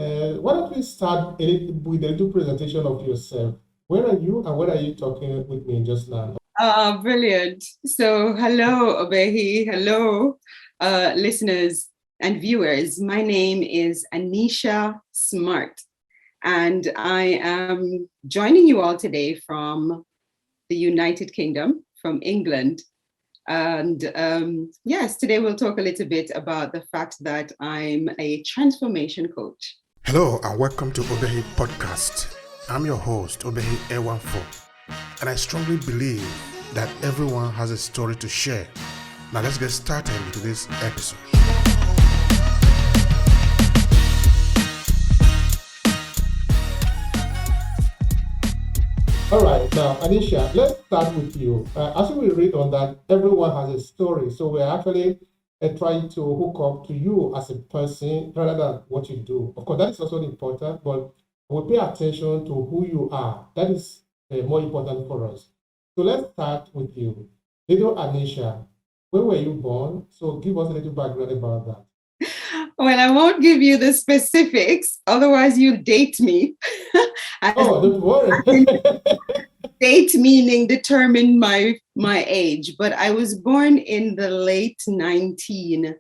Why don't we start with a little presentation of yourself? Where are you and where are you talking with me just now? Brilliant. So, hello, Obehi. Hello, listeners and viewers. My name is Annecha Smart, and I am joining you all today from the United Kingdom, from England. And yes, today we'll talk a little bit about the fact that I'm a transformation coach. Hello and welcome to Obehi Podcast. I'm your host, Obehi A14, and I strongly believe that everyone has a story to share. Now let's get started into this episode. All right, now, Annecha, let's start with you. As we read on that, everyone has a story. So we're actually trying to hook up to you as a person rather than what you do. Of course, that is also important, but we pay attention to who you are. That is more important for us. So let's start with you. Little Annecha, where were you born? So give us a little background about that. Well, I won't give you the specifics, otherwise you'll date me. Oh, don't worry. Date meaning determine my age, but I was born in the late 1970s.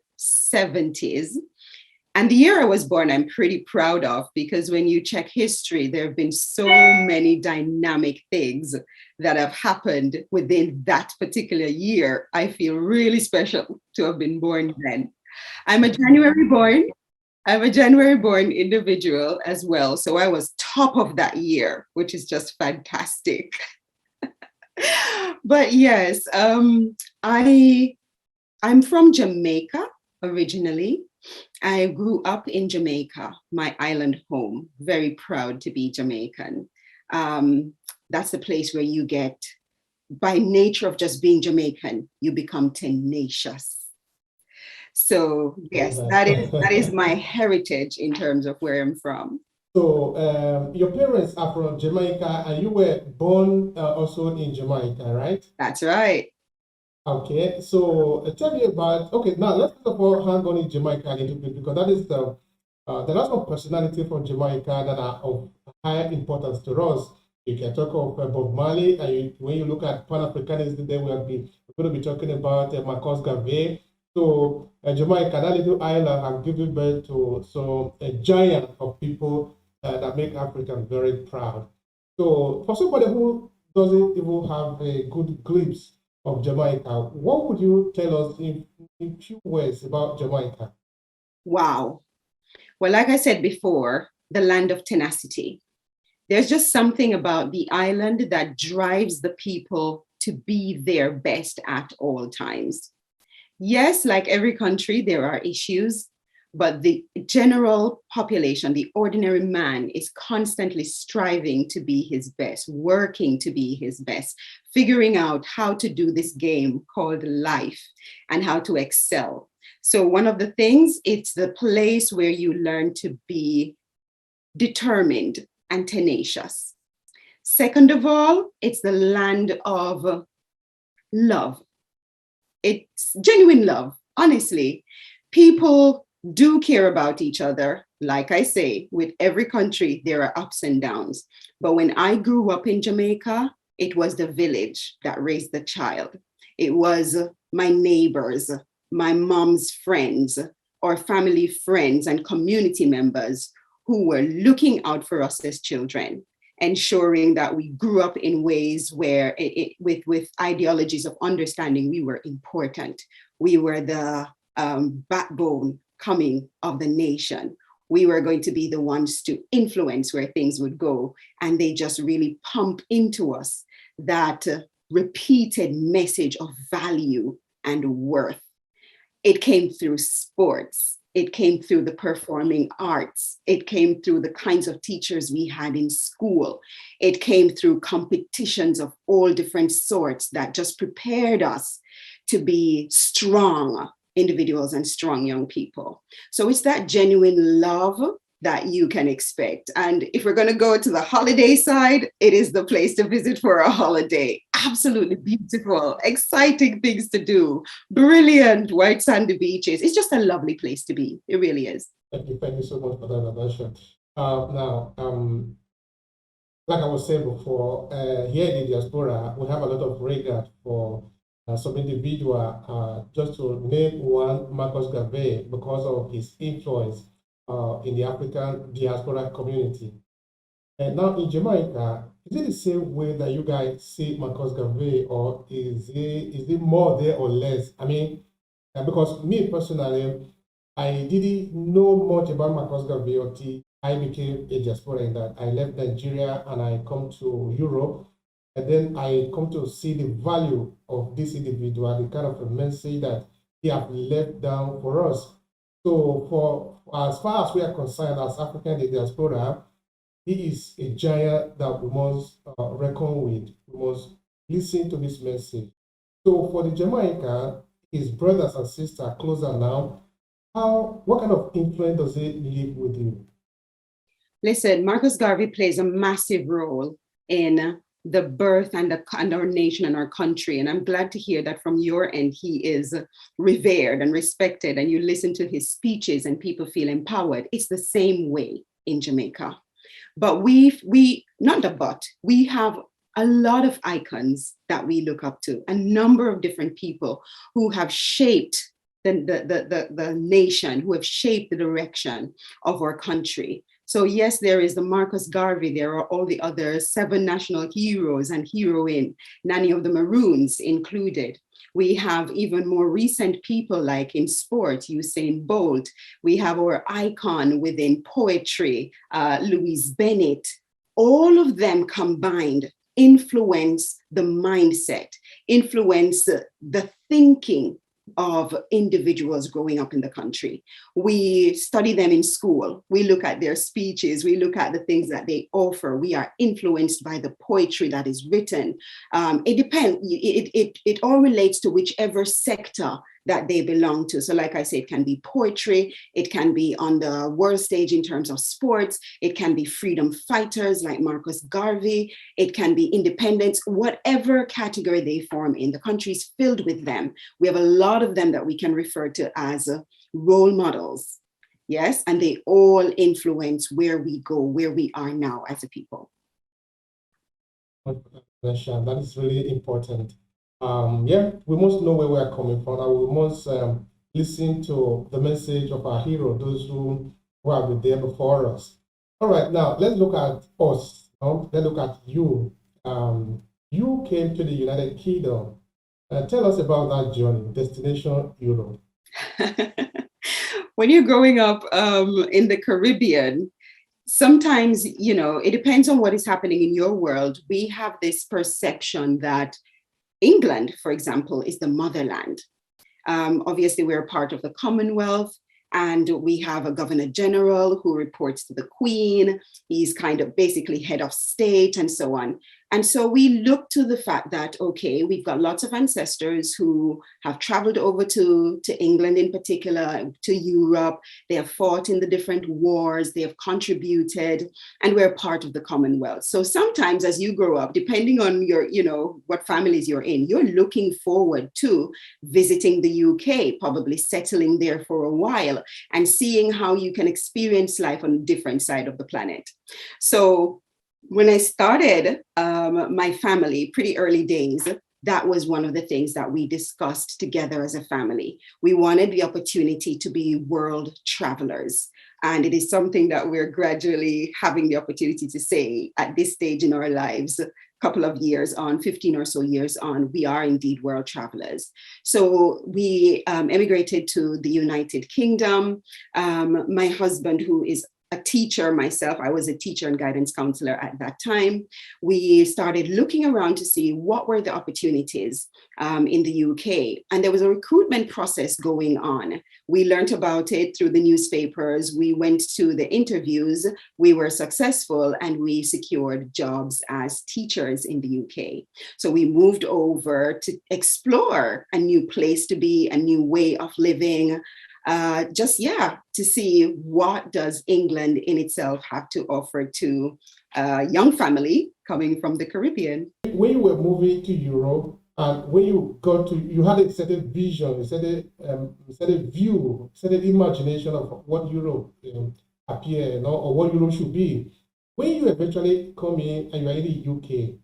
And the year I was born, I'm pretty proud of, because when you check history, there have been so many dynamic things that have happened within that particular year. I feel really special to have been born then. I'm a January born. I'm a January born individual as well. So I was top of that year, which is just fantastic. But yes, I'm from Jamaica originally. I grew up in Jamaica, my island home. Very proud to be Jamaican. That's the place where you get, by nature of just being Jamaican, you become tenacious. So yes, that is my heritage in terms of where I'm from. So your parents are from Jamaica and you were born also in Jamaica, right? That's right. Okay, so tell me about, okay, now let's first of all hang on in Jamaica a little bit because that is there are some personality from Jamaica that are of high importance to us. You can talk of Bob Marley, and when you look at Pan-Africanism, then we're going to be talking about Marcus Garvey. So Jamaica, that little island, has given birth to a giant of people that make Africans very proud. So for somebody who doesn't even have a good glimpse of Jamaica, what would you tell us in few words about Jamaica? Wow. Well, like I said before, the land of tenacity. There's just something about the island that drives the people to be their best at all times. Yes, like every country, there are issues, but the general population, the ordinary man, is constantly striving to be his best, working to be his best, figuring out how to do this game called life and how to excel. So one of the things, it's the place where you learn to be determined and tenacious. Second of all, it's the land of love. It's genuine love, honestly. People do care about each other. Like I say, with every country, there are ups and downs. But when I grew up in Jamaica, it was the village that raised the child. It was my neighbors, my mom's friends, or family friends and community members who were looking out for us as children, ensuring that we grew up in ways where with ideologies of understanding we were important. We were the backbone coming of the nation. We were going to be the ones to influence where things would go. And they just really pump into us that repeated message of value and worth. It came through sports. It came through the performing arts. It came through the kinds of teachers we had in school. It came through competitions of all different sorts that just prepared us to be strong individuals and strong young people. So it's that genuine love that you can expect. And if we're going to go to the holiday side, it is the place to visit for a holiday. Absolutely beautiful, exciting things to do, brilliant white sandy beaches. It's just a lovely place to be. It really is. Thank you so much for that, Annecha. Now, like I was saying before, here in the diaspora, we have a lot of regard for some individual. Just to name one, Marcus Garvey, because of his influence in the African diaspora community. And now in Jamaica, is it the same way that you guys see Marcus Garvey, or is it more there or less? I mean, because me personally, I didn't know much about Marcus Garvey until I became a diaspora in that I left Nigeria and I come to Europe. And then I come to see the value of this individual, the kind of a message that he have left down for us. So for as far as we are concerned as African in diaspora, he is a giant that we must reckon with. We must listen to his message. So for the Jamaican, his brothers and sisters closer now, what kind of influence does he leave with you? Listen, Marcus Garvey plays a massive role in the birth and our nation and our country. And I'm glad to hear that from your end, he is revered and respected, and you listen to his speeches and people feel empowered. It's the same way in Jamaica. But we have a lot of icons that we look up to, a number of different people who have shaped the nation, who have shaped the direction of our country. So yes, there is the Marcus Garvey, there are all the other 7 national heroes and heroine, Nanny of the Maroons included. We have even more recent people like in sport, Usain Bolt. We have our icon within poetry, Louise Bennett. All of them combined influence the mindset, influence the thinking of individuals growing up in the country. We study them in school. We look at their speeches. We look at the things that they offer. We are influenced by the poetry that is written. It depends. It all relates to whichever sector that they belong to. So like I said, it can be poetry, it can be on the world stage in terms of sports, it can be freedom fighters like Marcus Garvey, it can be independents, whatever category they form in. The country is filled with them. We have a lot of them that we can refer to as role models. Yes, and they all influence where we go, where we are now as a people. That is really important. We must know where we are coming from, and we must listen to the message of our hero, those who have been there before us. All right, now let's look at us. Let's look at you. You came to the United Kingdom. Tell us about that journey, destination Europe. When you're growing up in the Caribbean, sometimes, it depends on what is happening in your world. We have this perception that England, for example, is the motherland. Obviously, we're part of the Commonwealth, and we have a governor general who reports to the Queen. He's kind of basically head of state and so on. And so we look to the fact that, okay, we've got lots of ancestors who have traveled over to England in particular, to Europe. They have fought in the different wars, they have contributed, and we're part of the Commonwealth. So sometimes as you grow up, depending on your, what families you're in, you're looking forward to visiting the UK, probably settling there for a while and seeing how you can experience life on a different side of the planet. So when I started my family, pretty early days, that was one of the things that we discussed together as a family. We wanted the opportunity to be world travelers. And it is something that we're gradually having the opportunity to say at this stage in our lives, couple of years on, 15 or so years on, we are indeed world travelers. So we emigrated to the United Kingdom. My husband, who is a teacher myself, I was a teacher and guidance counselor at that time. We started looking around to see what were the opportunities in the UK. And there was a recruitment process going on. We learned about it through the newspapers. We went to the interviews. We were successful and we secured jobs as teachers in the UK. So we moved over to explore a new place to be, a new way of living, to see what does England in itself have to offer to a young family coming from the Caribbean. When you were moving to Europe, And when you got to, you had a certain vision, a certain view, certain imagination of what Europe appear, or what Europe should be. When you eventually come in and you are in the UK,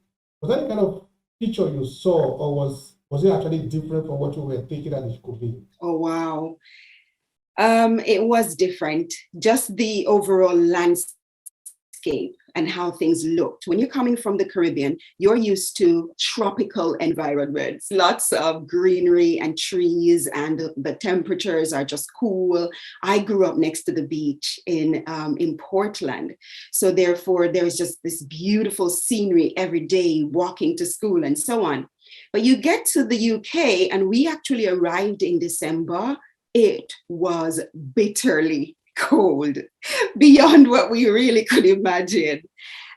was that the kind of picture you saw, or was it actually different from what you were thinking that it could be? Oh, wow. It was different. Just the overall landscape and how things looked. When you're coming from the Caribbean, you're used to tropical environments, lots of greenery and trees, and the temperatures are just cool. I grew up next to the beach in Portland. So therefore, there's just this beautiful scenery every day, walking to school and so on. But you get to the UK, and we actually arrived in December. It was bitterly cold, beyond what we really could imagine.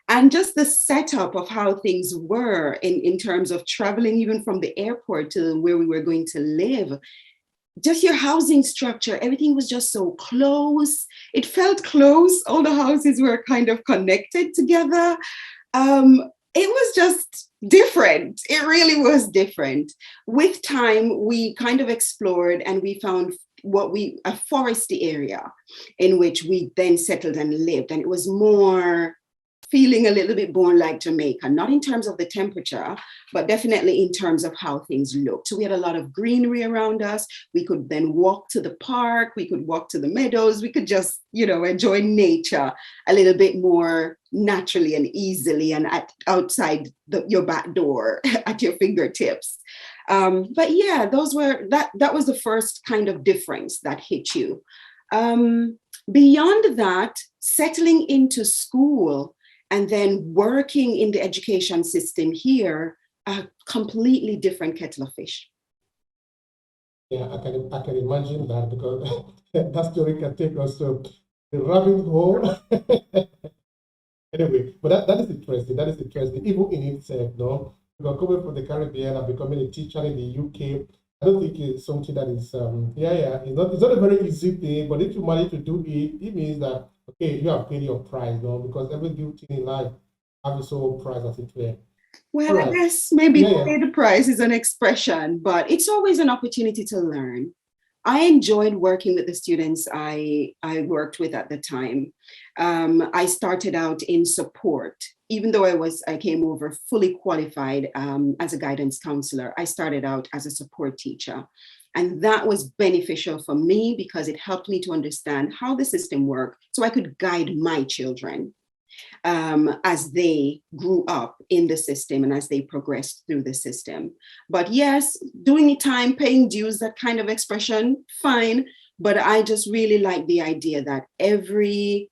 And just the setup of how things were in terms of traveling, even from the airport to where we were going to live, just your housing structure, everything was just so close. It felt close. All the houses were kind of connected together. It was just different. It really was different. With time, we kind of explored and we found a foresty area in which we then settled and lived. And it was more feeling a little bit more like Jamaica, not in terms of the temperature, but definitely in terms of how things looked. So we had a lot of greenery around us. We could then walk to the park. We could walk to the meadows. We could just, enjoy nature a little bit more naturally and easily and outside your back door at your fingertips. But yeah, that was the first kind of difference that hit you. Beyond that, settling into school and then working in the education system here, a completely different kettle of fish. Yeah, I can imagine that, because that story can take us to the rabbit hole. Anyway, but that is interesting. That is interesting, even in itself, no? Because coming from the Caribbean and becoming a teacher in the UK, I don't think it's something that is, it's not a very easy thing, but if you manage to do it, it means that, okay, you have paid your price, no? Because every good thing in life has its own price, as it were. Well, Right. I guess maybe pay the price is an expression, but it's always an opportunity to learn. I enjoyed working with the students I worked with at the time. I started out in support. Even though I came over fully qualified as a guidance counselor, I started out as a support teacher. And that was beneficial for me because it helped me to understand how the system worked so I could guide my children as they grew up in the system and as they progressed through the system. But yes, doing time, paying dues, that kind of expression, fine. But I just really like the idea that every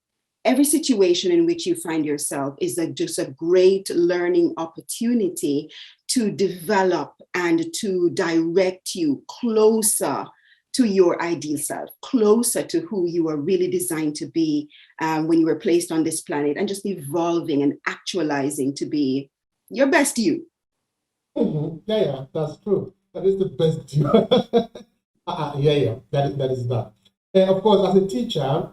situation in which you find yourself is just a great learning opportunity to develop and to direct you closer to your ideal self, closer to who you are really designed to be when you were placed on this planet, and just evolving and actualizing to be your best you. Mm-hmm. Yeah, that's true. That is the best you. That is that. And of course, as a teacher,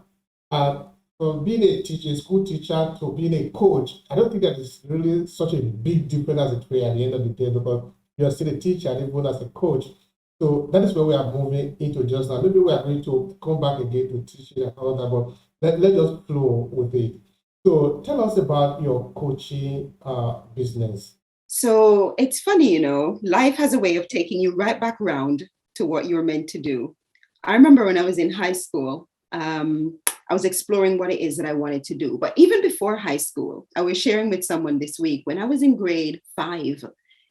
from being a teacher, a school teacher, to being a coach, I don't think that is really such a big difference as it were at the end of the day, because you are still a teacher, even as a coach. So that is where we are moving into just now. Maybe we are going to come back again to teaching and all that, but let's just flow with it. So tell us about your coaching business. So it's funny, life has a way of taking you right back around to what you're meant to do. I remember when I was in high school, I was exploring what it is that I wanted to do. But even before high school, I was sharing with someone this week, when I was in grade 5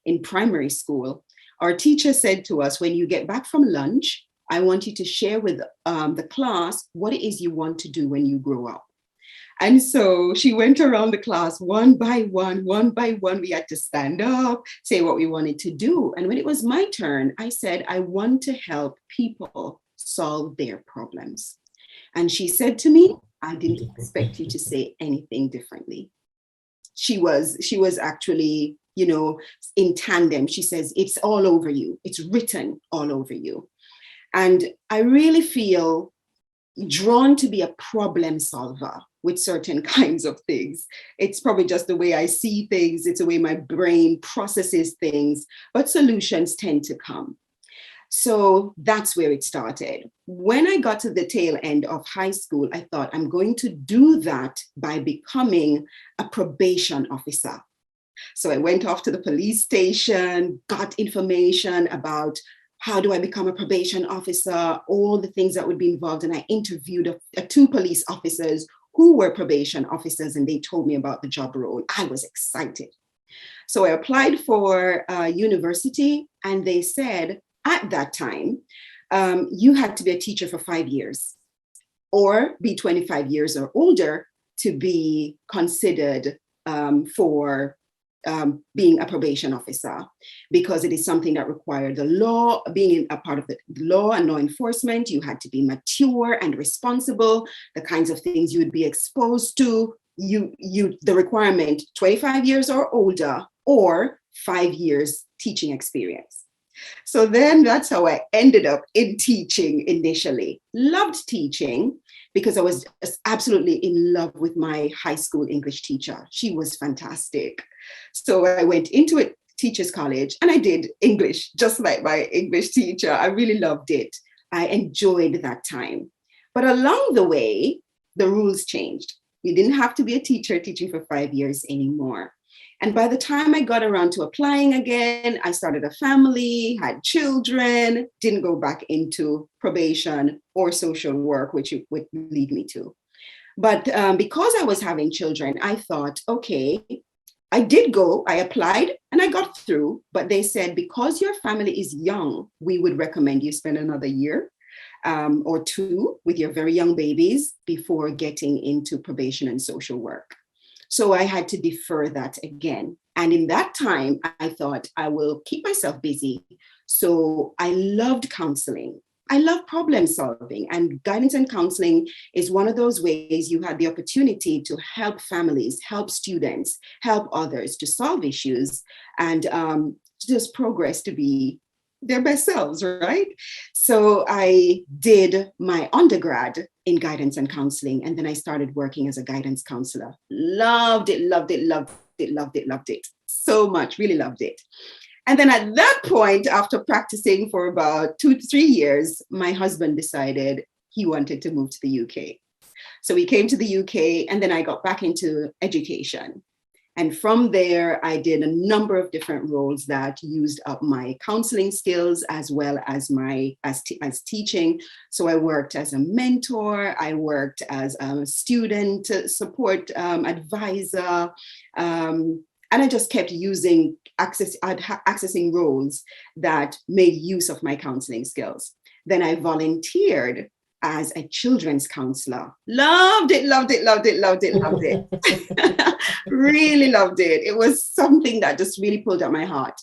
in primary school, our teacher said to us, when you get back from lunch, I want you to share with the class what it is you want to do when you grow up. And so she went around the class one by one. We had to stand up, say what we wanted to do. And when it was my turn, I said, I want to help people solve their problems. And she said to me, I didn't expect you to say anything differently. She was actually, in tandem. She says, it's all over you. It's written all over you. And I really feel drawn to be a problem solver with certain kinds of things. It's probably just the way I see things. It's the way my brain processes things, but solutions tend to come. So that's where it started. When I got to the tail end of high school, I thought I'm going to do that by becoming a probation officer. So I went off to the police station, got information about how do I become a probation officer, all the things that would be involved. And I interviewed two police officers who were probation officers, and they told me about the job role. I was excited. So I applied for university, and they said at that time, you had to be a teacher for 5 years or be 25 years or older to be considered for being a probation officer, because it is something that required the law, being a part of the law and law enforcement. You had to be mature and responsible, the kinds of things you would be exposed to. The requirement, 25 years or older, or 5 years teaching experience. So then that's how I ended up in teaching initially. Loved teaching because I was absolutely in love with my high school English teacher. She was fantastic. So I went into a teacher's college and I did English just like my English teacher. I really loved it. I enjoyed that time. But along the way, the rules changed. You didn't have to be a teacher teaching for 5 years anymore. And by the time I got around to applying again, I started a family, had children, didn't go back into probation or social work, which it would lead me to. But because I was having children, I thought, okay, I applied and I got through, but they said, because your family is young, we would recommend you spend another year or two with your very young babies before getting into probation and social work. So I had to defer that again. And in that time, I thought I will keep myself busy. So I loved counseling. I love problem solving, and guidance and counseling is one of those ways you had the opportunity to help families, help students, help others to solve issues and just progress to be their best selves, right? So I did my undergrad in guidance and counseling, and then I started working as a guidance counselor. Loved it, loved it, loved it, loved it, loved it so much, really loved it. And then at that point, after practicing for about 2 to 3 years, my husband decided he wanted to move to the UK. So we came to the UK, and then I got back into education. And from there, I did a number of different roles that used up my counseling skills as well as as teaching. So I worked as a mentor, I worked as a student support advisor, and I just kept accessing roles that made use of my counseling skills. Then I volunteered as a children's counselor. Loved it, loved it, loved it, loved it, loved it. Really loved it. It was something that just really pulled at my heart.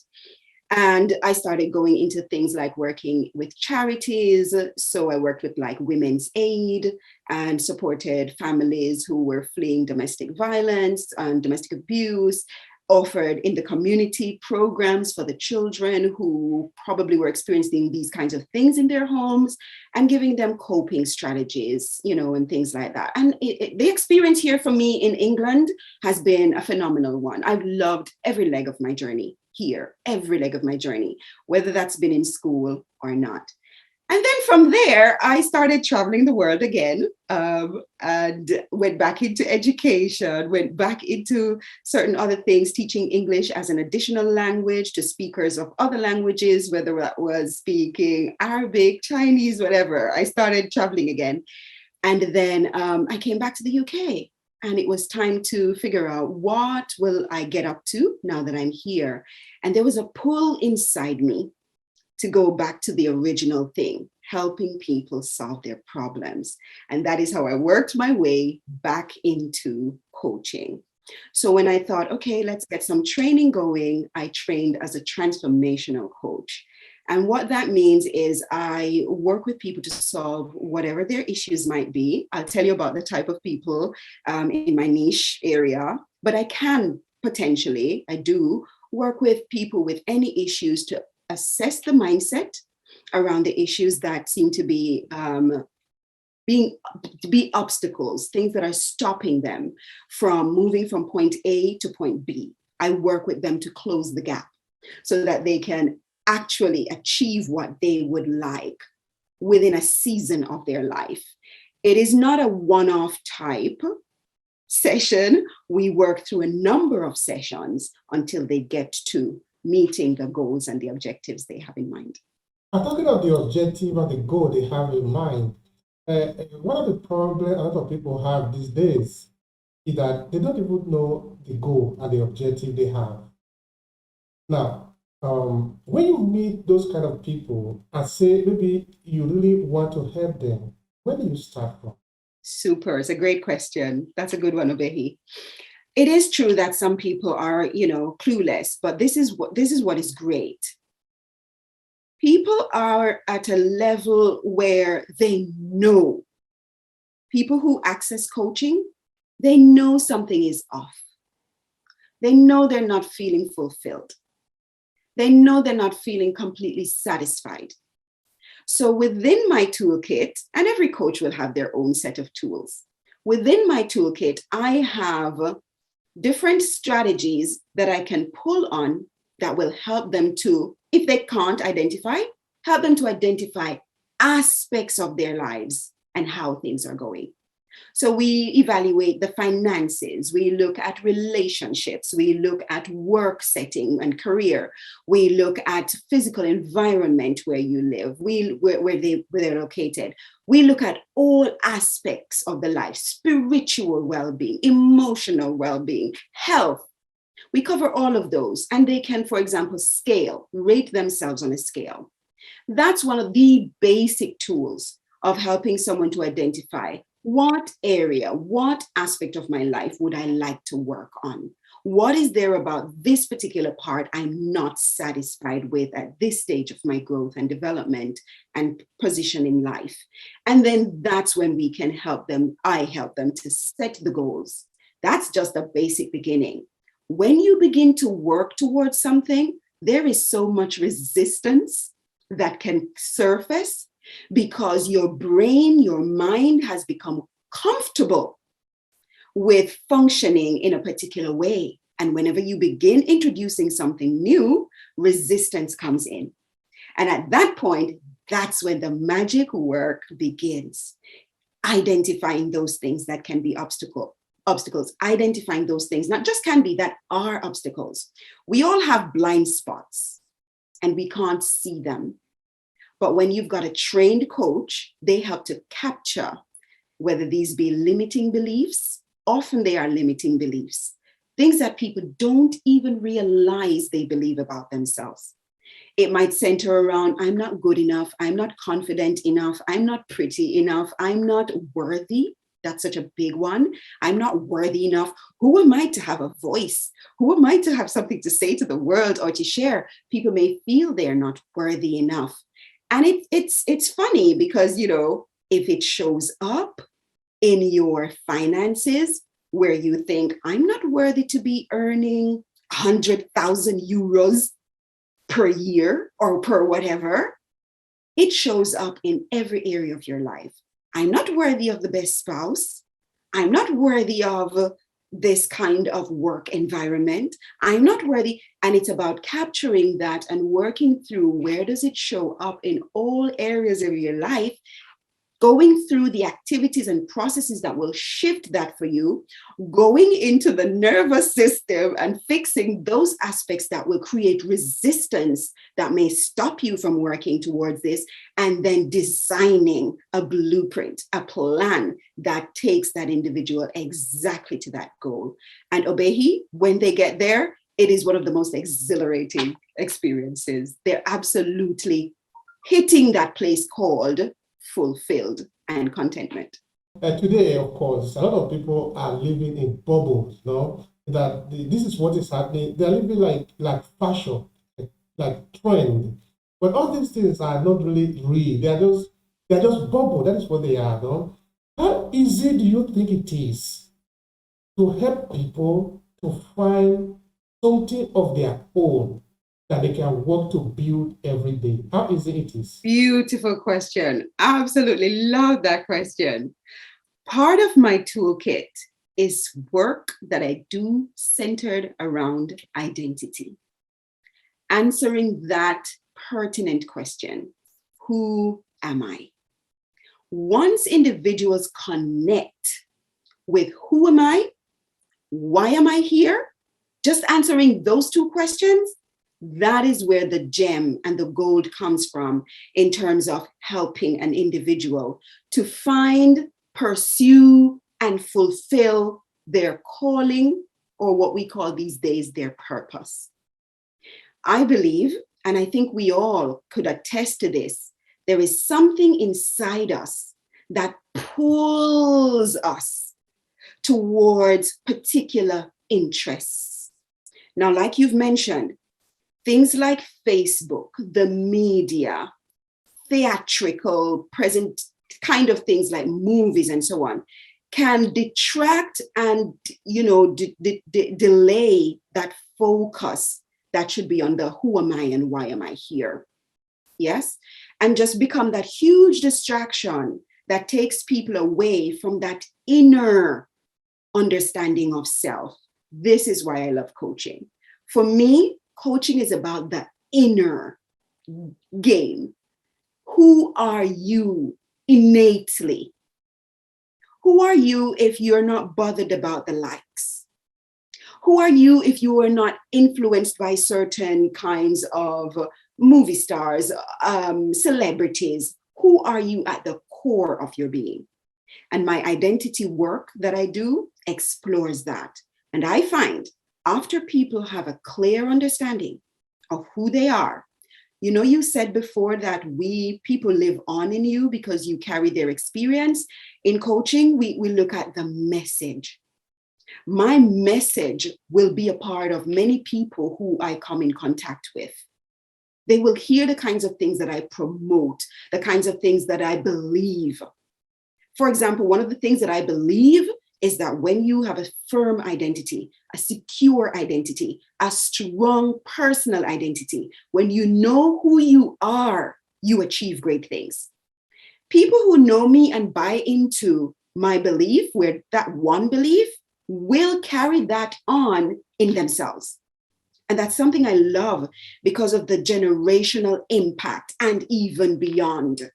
And I started going into things like working with charities. So I worked with like Women's Aid and supported families who were fleeing domestic violence and domestic abuse, offered in the community programs for the children who probably were experiencing these kinds of things in their homes, and giving them coping strategies, and things like that. And the experience here for me in England has been a phenomenal one. I've loved every leg of my journey here, every leg of my journey, whether that's been in school or not. And then from there, I started traveling the world again, and went back into education, went back into certain other things, teaching English as an additional language to speakers of other languages, whether that was speaking Arabic, Chinese, whatever. I started traveling again. And then I came back to the UK, and it was time to figure out, what will I get up to now that I'm here? And there was a pull inside me to go back to the original thing, helping people solve their problems. And that is how I worked my way back into coaching. So when I thought, okay, let's get some training going, I trained as a transformational coach. And what that means is I work with people to solve whatever their issues might be. I'll tell you about the type of people in my niche area, but I do work with people with any issues to assess the mindset around the issues that seem to be be obstacles, things that are stopping them from moving from point A to point B. I work with them to close the gap so that they can actually achieve what they would like within a season of their life. It is not a one-off type session. We work through a number of sessions until they get to meeting the goals and the objectives they have in mind. I'm talking about the objective and the goal they have in mind. One of the problems a lot of people have these days is that they don't even know the goal and the objective they have. Now, when you meet those kind of people and say maybe you really want to help them, where do you start from? Super. It's a great question. That's a good one, Obehi. It is true that some people are, clueless, but this is what is great. People are at a level where they know. People who access coaching, they know something is off. They know they're not feeling fulfilled. They know they're not feeling completely satisfied. So within my toolkit, and every coach will have their own set of tools. Within my toolkit, I have different strategies that I can pull on that will help them to, if they can't identify, help them to identify aspects of their lives and how things are going. So we evaluate the finances, we look at relationships, we look at work setting and career, we look at physical environment where you live, where they're located. We look at all aspects of the life, spiritual well-being, emotional well-being, health. We cover all of those, and they can, for example, rate themselves on a scale. That's one of the basic tools of helping someone to identify what area, what aspect of my life would I like to work on? What is there about this particular part I'm not satisfied with at this stage of my growth and development and position in life? And then that's when we can help them. I help them to set the goals. That's just a basic beginning. When you begin to work towards something, there is so much resistance that can surface because your brain, your mind has become comfortable with functioning in a particular way. And whenever you begin introducing something new, resistance comes in. And at that point, that's when the magic work begins. Identifying those things that can be obstacles, identifying those things, not just can be, that are obstacles. We all have blind spots and we can't see them. But when you've got a trained coach, they help to capture whether these be limiting beliefs. Often they are limiting beliefs, things that people don't even realize they believe about themselves. It might center around, I'm not good enough, I'm not confident enough, I'm not pretty enough, I'm not worthy. That's such a big one. I'm not worthy enough. Who am I to have a voice? Who am I to have something to say to the world or to share? People may feel they're not worthy enough. And it's funny because, if it shows up in your finances where you think, I'm not worthy to be earning 100,000 euros per year or per whatever, it shows up in every area of your life. I'm not worthy of the best spouse. I'm not worthy of this kind of work environment. I'm not worthy. And it's about capturing that and working through where does it show up in all areas of your life, going through the activities and processes that will shift that for you, going into the nervous system and fixing those aspects that will create resistance that may stop you from working towards this, and then designing a blueprint, a plan that takes that individual exactly to that goal. And Obehi, when they get there, it is one of the most exhilarating experiences. They're absolutely hitting that place called fulfilled and contentment. Today, of course, a lot of people are living in bubbles, that this is what is happening. They're living like fashion, like trend. But all these things are not really real. They're just bubble. That is what they are, no? How easy do you think it is to help people to find something of their own that they can work to build every day? How easy it is? Beautiful question. Absolutely love that question. Part of my toolkit is work that I do centered around identity, answering that pertinent question: who am I? Once individuals connect with who am I, why am I here, just answering those two questions, that is where the gem and the gold comes from in terms of helping an individual to find, pursue, and fulfill their calling, or what we call these days their purpose. I believe, and I think we all could attest to this, there is something inside us that pulls us towards particular interests. Now, like you've mentioned, things like Facebook, the media, theatrical, present kind of things like movies and so on, can detract and, delay that focus that should be on the who am I and why am I here? Yes? And just become that huge distraction that takes people away from that inner understanding of self. This is why I love coaching. For me, coaching is about the inner game. Who are you innately? Who are you if you're not bothered about the likes? Who are you if you are not influenced by certain kinds of movie stars, celebrities? Who are you at the core of your being? And my identity work that I do explores that. And I find after people have a clear understanding of who they are, you said before that people live on in you because you carry their experience. In coaching, we look at the message. My message will be a part of many people who I come in contact with. They will hear the kinds of things that I promote, the kinds of things that I believe. For example, one of the things that I believe is that when you have a firm identity, a secure identity, a strong personal identity, when you know who you are, you achieve great things. People who know me and buy into my belief, where that one belief, will carry that on in themselves. And that's something I love because of the generational impact and even beyond.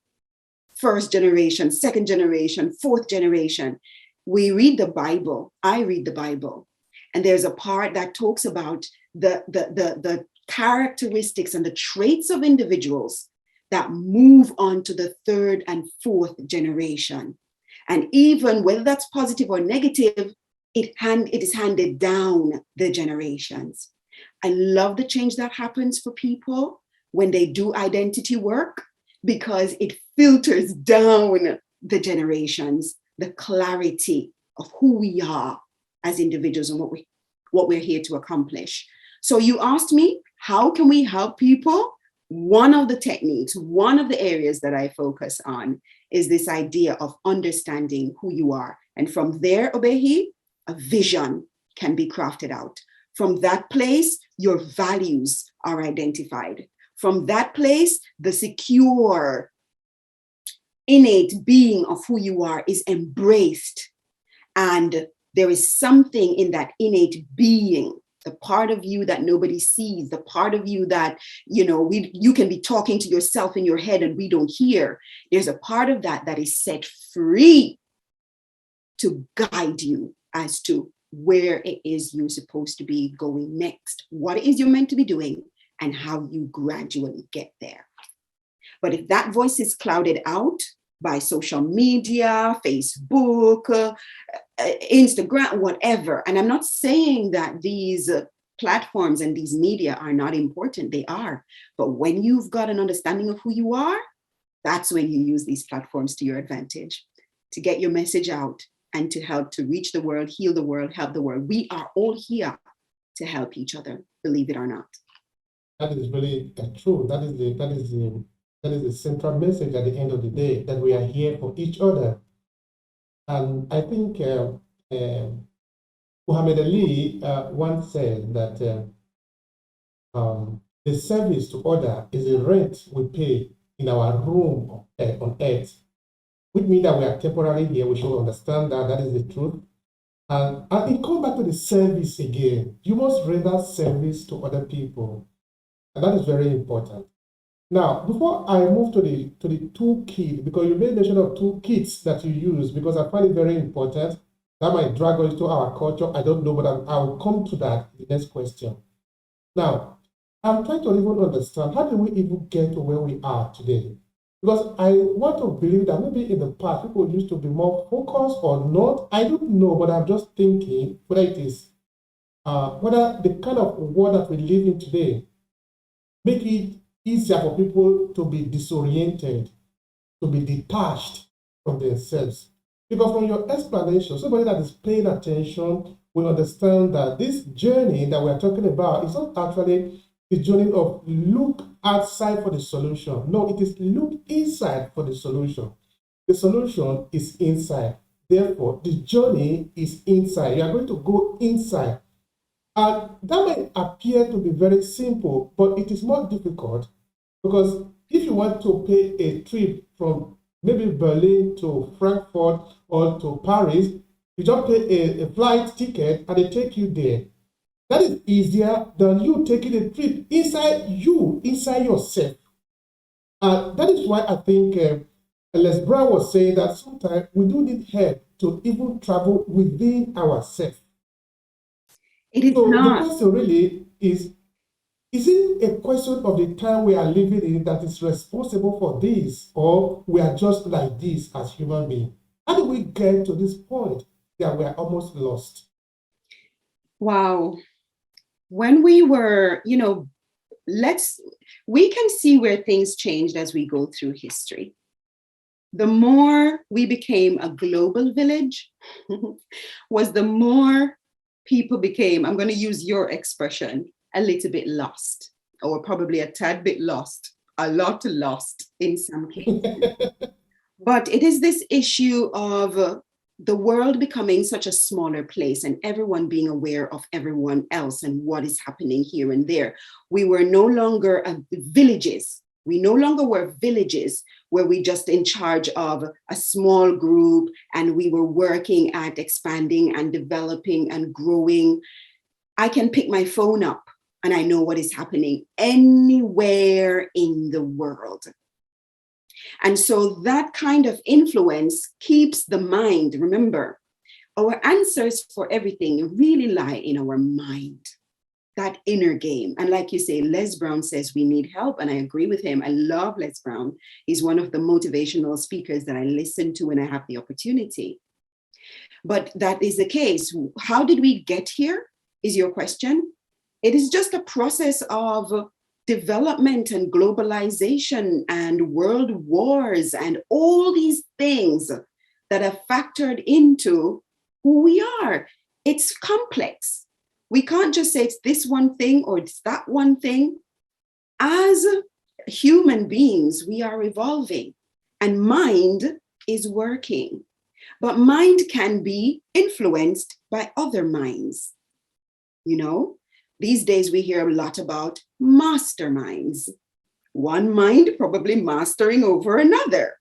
First generation, second generation, fourth generation. We read the Bible. I read the Bible. And there's a part that talks about the characteristics and the traits of individuals that move on to the third and fourth generation. And even whether that's positive or negative, it is handed down the generations. I love the change that happens for people when they do identity work, because it filters down the generations, the clarity of who we are as individuals and what we're here to accomplish. So you asked me, how can we help people? One of the techniques, one of the areas that I focus on is this idea of understanding who you are. And from there, Obehi, a vision can be crafted out. From that place, your values are identified. From that place, the secure, innate being of who you are is embraced. And there is something in that innate being, the part of you that nobody sees, the part of you that, you can be talking to yourself in your head and we don't hear. There's a part of that is set free to guide you as to where it is you're supposed to be going next, what it is you're meant to be doing, and how you gradually get there. But if that voice is clouded out by social media, Facebook, Instagram, whatever, and I'm not saying that these platforms and these media are not important, they are. But when you've got an understanding of who you are, that's when you use these platforms to your advantage, to get your message out and to help to reach the world, heal the world, help the world. We are all here to help each other, believe it or not. That is really true. That is the central message at the end of the day, that we are here for each other. And I think Muhammad Ali once said that the service to other is the rent we pay in our room on earth, which means that we are temporarily here. We should understand that that is the truth. And it comes back to the service again. You must render service to other people. And that is very important. Now, before I move to the toolkit, because you made mention of toolkits that you use, because I find it very important. That might drag us to our culture. I don't know, but I'll come to that in the next question. Now, I'm trying to even understand, how did we even get to where we are today? Because I want to believe that maybe in the past, people used to be more focused or not. I don't know, but I'm just thinking whether it is, whether the kind of world that we live in today make it easier for people to be disoriented, to be detached from themselves. Because from your explanation, somebody that is paying attention will understand that this journey that we're talking about is not actually the journey of look outside for the solution. No, it is look inside for the solution. The solution is inside. Therefore, the journey is inside. You are going to go inside. And that may appear to be very simple, but it is more difficult because if you want to pay a trip from maybe Berlin to Frankfurt or to Paris, you just pay a flight ticket and they take you there. That is easier than you taking a trip inside you, inside yourself. And that is why I think Les Brown was saying that sometimes we do need help to even travel within ourselves. It is So the not. question really is it a question of the time we are living in that is responsible for this, or we are just like this as human beings? How do we get to this point that we are almost lost? Wow. When we were, we can see where things changed as we go through history. The more we became a global village was the more people became, I'm going to use your expression, a little bit lost, or probably a tad bit lost, a lot lost in some cases. But it is this issue of the world becoming such a smaller place and everyone being aware of everyone else and what is happening here and there. We were no longer villages. We no longer were villages where we just in charge of a small group and we were working at expanding and developing and growing. I can pick my phone up and I know what is happening anywhere in the world. And so that kind of influence keeps the mind. Remember, our answers for everything really lie in our mind, that inner game. And like you say, Les Brown says we need help. And I agree with him. I love Les Brown. He's one of the motivational speakers that I listen to when I have the opportunity. But that is the case. How did we get here is your question. It is just a process of development and globalization and world wars and all these things that have factored into who we are. It's complex. We can't just say it's this one thing or it's that one thing. As human beings, we are evolving and mind is working. But mind can be influenced by other minds. These days we hear a lot about masterminds. One mind probably mastering over another.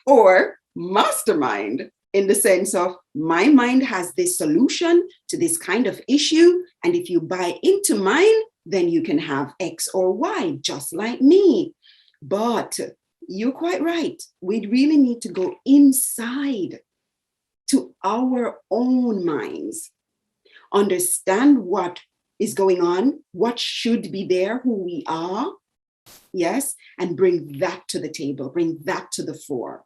Or mastermind in the sense of my mind has this solution to this kind of issue. And if you buy into mine, then you can have X or Y, just like me. But you're quite right. We really need to go inside to our own minds. Understand what is going on, what should be there, who we are, yes, and bring that to the table, bring that to the fore.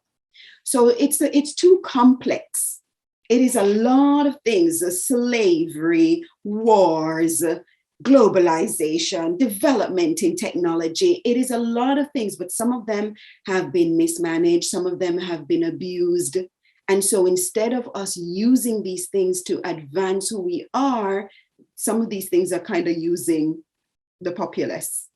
So it's too complex. It is a lot of things, slavery, wars, globalization, development in technology. It is a lot of things, but some of them have been mismanaged, some of them have been abused. And so instead of us using these things to advance who we are, some of these things are kind of using the populace,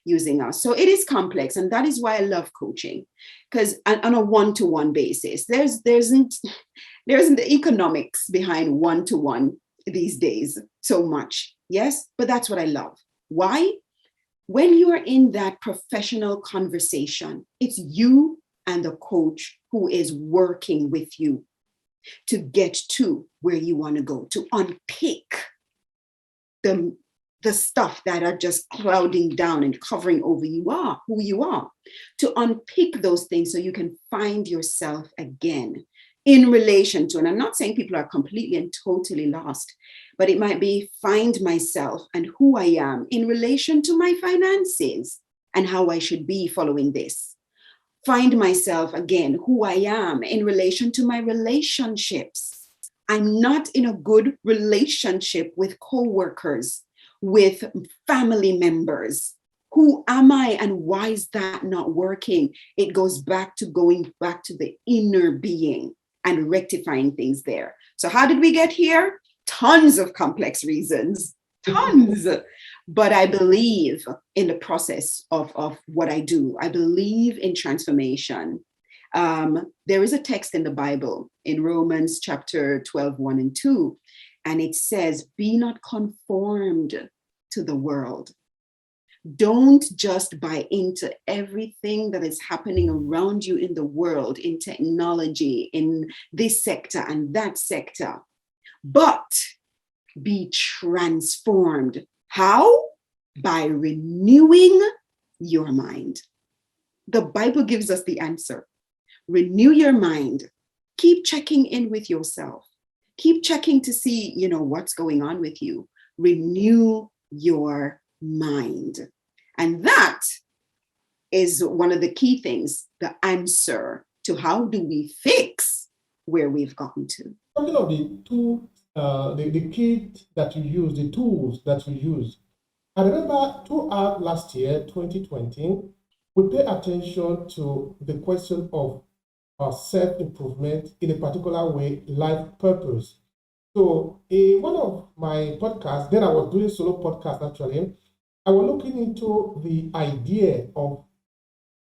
using us. So it is complex. And that is why I love coaching, because on a one-to-one basis, there isn't the economics behind one-to-one these days so much. Yes, but that's what I love. Why? When you are in that professional conversation, it's you and the coach who is working with you to get to where you want to go, to unpick the stuff that are just clouding down and covering over who you are, to unpick those things so you can find yourself again in relation to, and I'm not saying people are completely and totally lost, but it might be find myself and who I am in relation to my finances and how I should be following this. Find myself again, who I am in relation to my relationships. I'm not in a good relationship with coworkers, with family members. Who am I and why is that not working? It goes back to going back to the inner being and rectifying things there. So how did we get here? Tons of complex reasons, tons. But I believe in the process of what I do. I believe in transformation. There is a text in the Bible in Romans chapter 12, 1 and 2, and it says, be not conformed to the world. Don't just buy into everything that is happening around you in the world, in technology, in this sector and that sector, but be transformed. How? By renewing your mind. The Bible gives us the answer. Renew your mind. Keep checking in with yourself. Keep checking to see, what's going on with you. Renew your mind. And that is one of the key things, the answer to how do we fix where we've gotten to. Talking of the tools, the kit that you use, the tools that you use. I remember throughout last year, 2020, we pay attention to the question of self-improvement in a particular way, life purpose. So in one of my podcasts, then I was doing solo podcast actually, I was looking into the idea of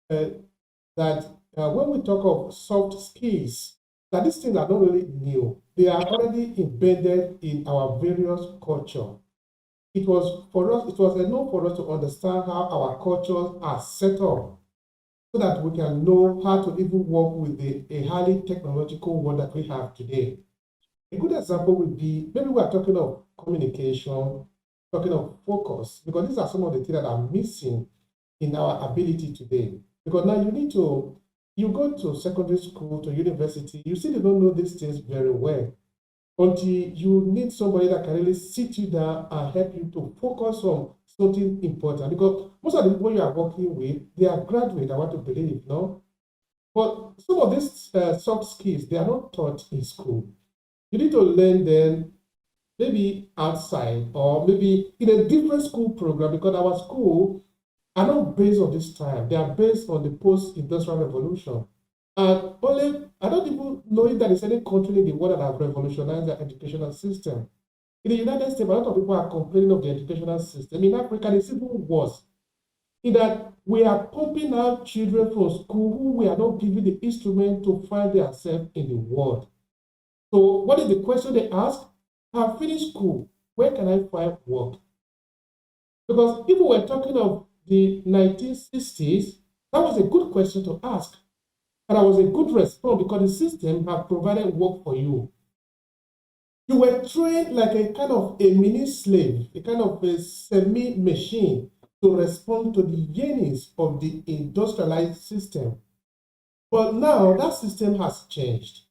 that when we talk of soft skills, that these things are not really new. They are already embedded in our various culture. It was enough for us to understand how our cultures are set up so that we can know how to even work with a highly technological world that we have today. A good example would be, maybe we are talking of communication, talking of focus, because these are some of the things that are missing in our ability today. Because now you go to secondary school, to university, you still don't know these things very well until you need somebody that can really sit you down and help you to focus on something important. Because most of the people you are working with, they are graduates, I want to believe, no? But some of these soft skills, they are not taught in school. You need to learn them maybe outside or maybe in a different school program, because our school are not based on this time. They are based on the post-industrial revolution. And I don't even know if there is any country in the world that have revolutionized their educational system. In the United States, a lot of people are complaining of the educational system. In Africa, it's even worse. In that we are pumping out children from school who we are not giving the instrument to find themselves in the world. So what is the question they ask? I finished school. Where can I find work? Because if we were talking of the 1960s, that was a good question to ask. And that was a good response because the system have provided work for you. You were trained like a kind of a mini slave, a kind of a semi-machine to respond to the yearnings of the industrialized system. But now that system has changed.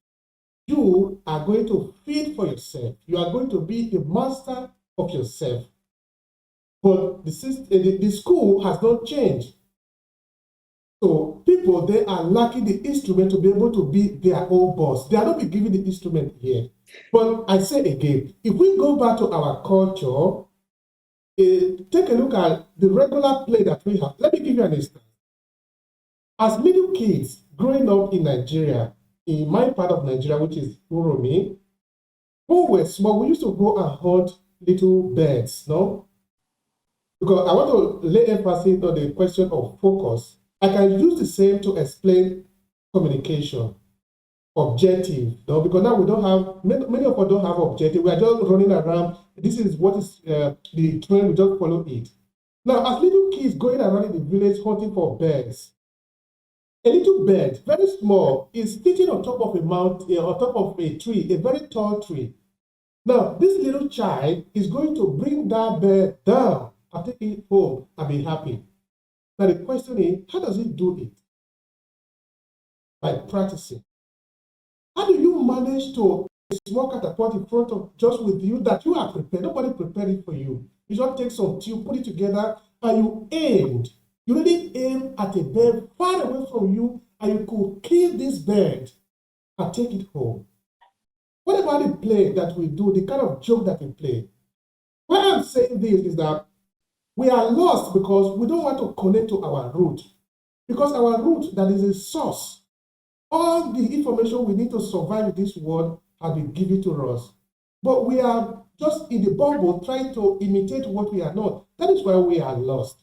You are going to feed for yourself. You are going to be a master of yourself. But the school has not changed. So people, they are lacking the instrument to be able to be their own boss. They are not being given the instrument here. But I say again, if we go back to our culture, take a look at the regular play that we have. Let me give you an instance. As little kids growing up in Nigeria, in my part of Nigeria, which is Uromi, when we were small, we used to go and hunt little birds, no? Because I want to lay emphasis on the question of focus. I can use the same to explain communication, objective, no? Because now we don't have, many of us don't have objective. We are just running around. This is what is the trend, we just follow it. Now, as little kids going around in the village hunting for birds, a little bird, very small, is sitting on top of a mountain, on top of a tree, a very tall tree. Now, this little child is going to bring that bird down and take it home and be happy. Now, the question is, how does he do it? By practicing. How do you manage to a small catapult in front of just with you that you are prepared? Nobody prepared it for you. You just take some tube, put it together, and you aimed. You really aim at a bird far away from you, and you could kill this bird and take it home. What about the play that we do, the kind of joke that we play? Why I'm saying this is that we are lost because we don't want to connect to our root. Because our root, that is a source, all the information we need to survive in this world has been given to us. But we are just in the bubble trying to imitate what we are not. That is why we are lost.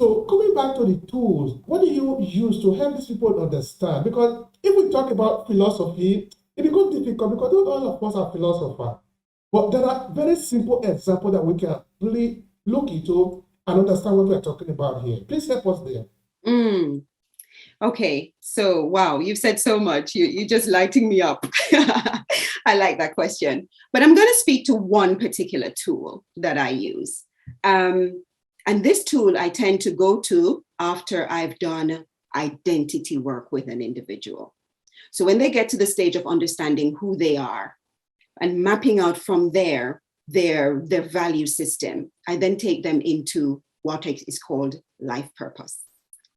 So coming back to the tools, what do you use to help these people understand? Because if we talk about philosophy, it becomes difficult because not all of us are philosophers. But there are very simple examples that we can really look into and understand what we are talking about here. Please help us there. Okay, so wow, you've said so much. You're just lighting me up. I like that question. But I'm going to speak to one particular tool that I use. And this tool I tend to go to after I've done identity work with an individual. So when they get to the stage of understanding who they are and mapping out from there their value system, I then take them into what is called life purpose.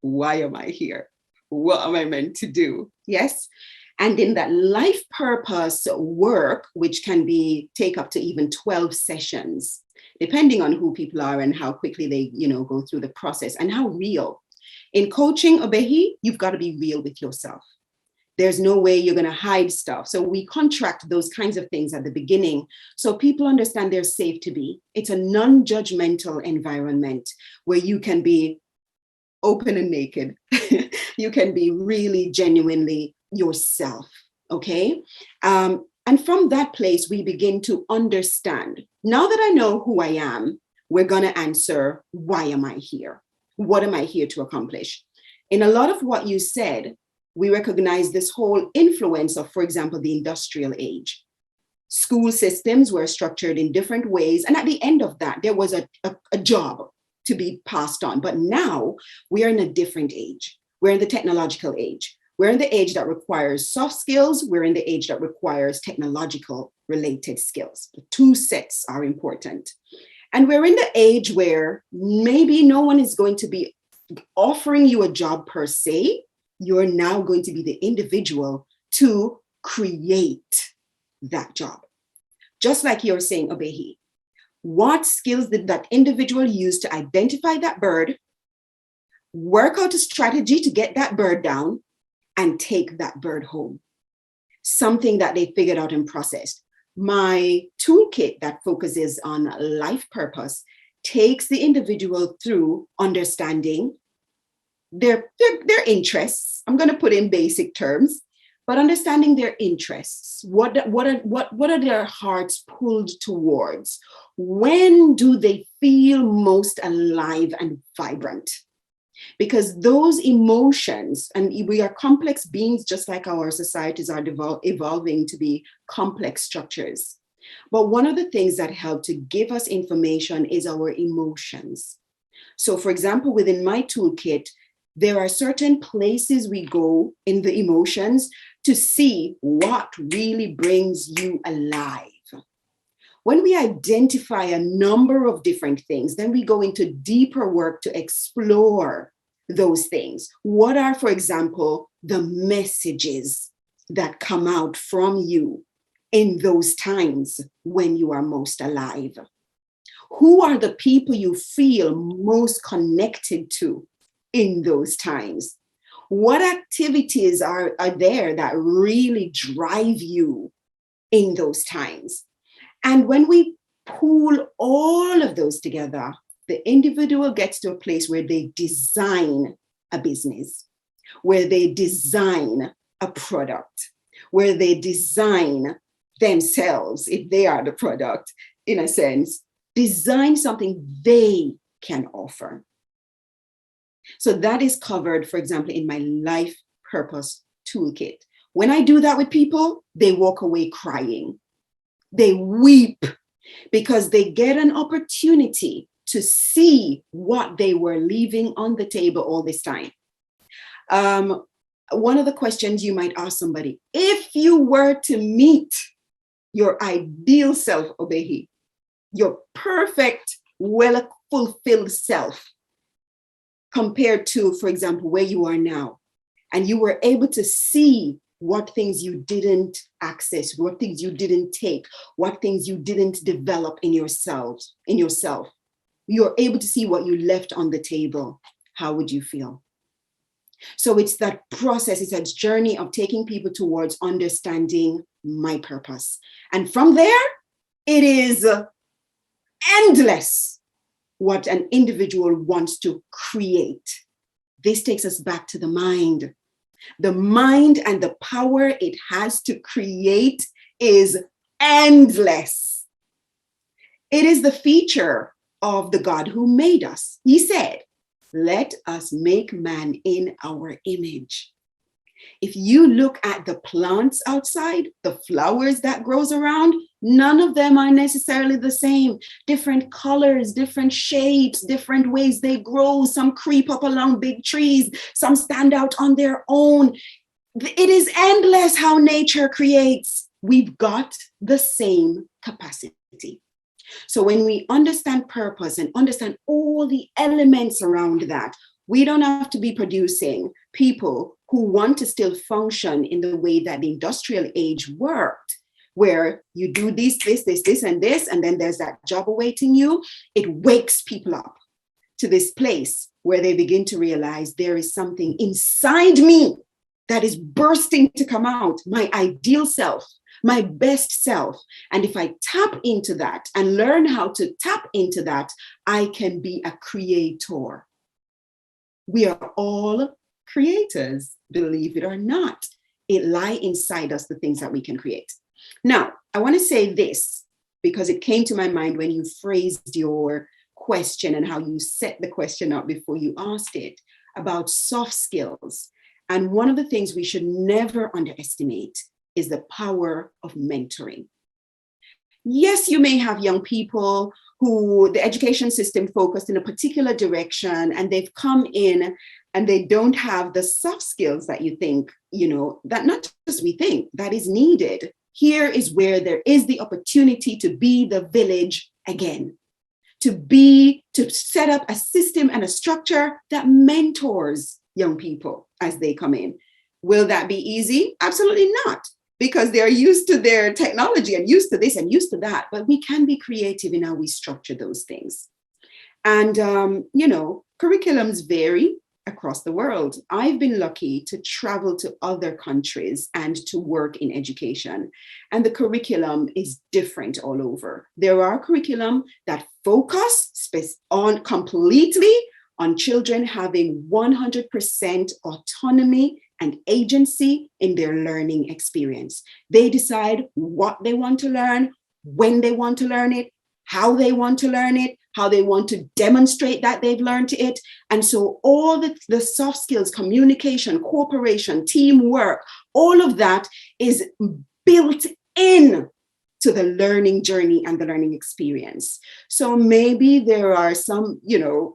Why am I here? What am I meant to do? Yes. And in that life purpose work, which can take up to even 12 sessions, depending on who people are and how quickly they, go through the process and how real. In coaching, Obehi, you've got to be real with yourself. There's no way you're going to hide stuff. So we contract those kinds of things at the beginning so people understand they're safe to be. It's a non-judgmental environment where you can be open and naked. You can be really genuinely yourself, okay? And from that place, we begin to understand. Now that I know who I am, we're going to answer, why am I here? What am I here to accomplish? In a lot of what you said, we recognize this whole influence of, for example, the industrial age. School systems were structured in different ways. And at the end of that, there was a job to be passed on. But now we are in a different age. We're in the technological age. We're in the age that requires soft skills. We're in the age that requires technological related skills. The two sets are important. And we're in the age where maybe no one is going to be offering you a job per se. You're now going to be the individual to create that job. Just like you're saying, Obehi, what skills did that individual use to identify that bird, work out a strategy to get that bird down, and take that bird home? Something that they figured out and processed. My toolkit that focuses on life purpose takes the individual through understanding their interests. I'm going to put in basic terms, but understanding their interests. What are their hearts pulled towards? When do they feel most alive and vibrant? Because those emotions, and we are complex beings, just like our societies are evolving to be complex structures. But one of the things that help to give us information is our emotions. So for example, within my toolkit, there are certain places we go in the emotions to see what really brings you alive. When we identify a number of different things, then we go into deeper work to explore those things. What are, for example, the messages that come out from you in those times when you are most alive? Who are the people you feel most connected to in those times? What activities are there that really drive you in those times? And when we pool all of those together, the individual gets to a place where they design a business, where they design a product, where they design themselves, if they are the product, in a sense, design something they can offer. So that is covered, for example, in my life purpose toolkit. When I do that with people, they walk away crying. They weep because they get an opportunity to see what they were leaving on the table all this time. One of the questions you might ask somebody, if you were to meet your ideal self, Obehi, your perfect, well-fulfilled self, compared to, for example, where you are now, and you were able to see what things you didn't access, what things you didn't take, what things you didn't develop in yourself, you're able to see what you left on the table, how would you feel? So it's that process, it's a journey of taking people towards understanding my purpose. And from there, it is endless what an individual wants to create. This takes us back to the mind. The mind and the power it has to create is endless. It is the feature of the God who made us. He said, let us make man in our image. If you look at the plants outside, the flowers that grows around, none of them are necessarily the same. Different colors, different shapes, different ways they grow. Some creep up along big trees. Some stand out on their own. It is endless how nature creates. We've got the same capacity. So when we understand purpose and understand all the elements around that, we don't have to be producing people who want to still function in the way that the industrial age worked, where you do this, and this, and then there's that job awaiting you. It wakes people up to this place where they begin to realize there is something inside me that is bursting to come out, my ideal self, my best self. And if I tap into that and learn how to tap into that, I can be a creator. We are all creators, believe it or not. It lies inside us, the things that we can create. Now, I want to say this because it came to my mind when you phrased your question and how you set the question up before you asked it about soft skills. And one of the things we should never underestimate is the power of mentoring. Yes, you may have young people who the education system focused in a particular direction and they've come in and they don't have the soft skills that you think, that not just we think, that is needed. Here is where there is the opportunity to be the village again, to set up a system and a structure that mentors young people as they come in. Will that be easy? Absolutely not, because they're used to their technology and used to this and used to that. But we can be creative in how we structure those things. And, curriculums vary across the world. I've been lucky to travel to other countries and to work in education. And the curriculum is different all over. There are curriculum that focus completely on children having 100% autonomy and agency in their learning experience. They decide what they want to learn, when they want to learn it, how they want to learn it, how they want to demonstrate that they've learned it. And so all the soft skills, communication, cooperation, teamwork, all of that is built in to the learning journey and the learning experience. So maybe there are some,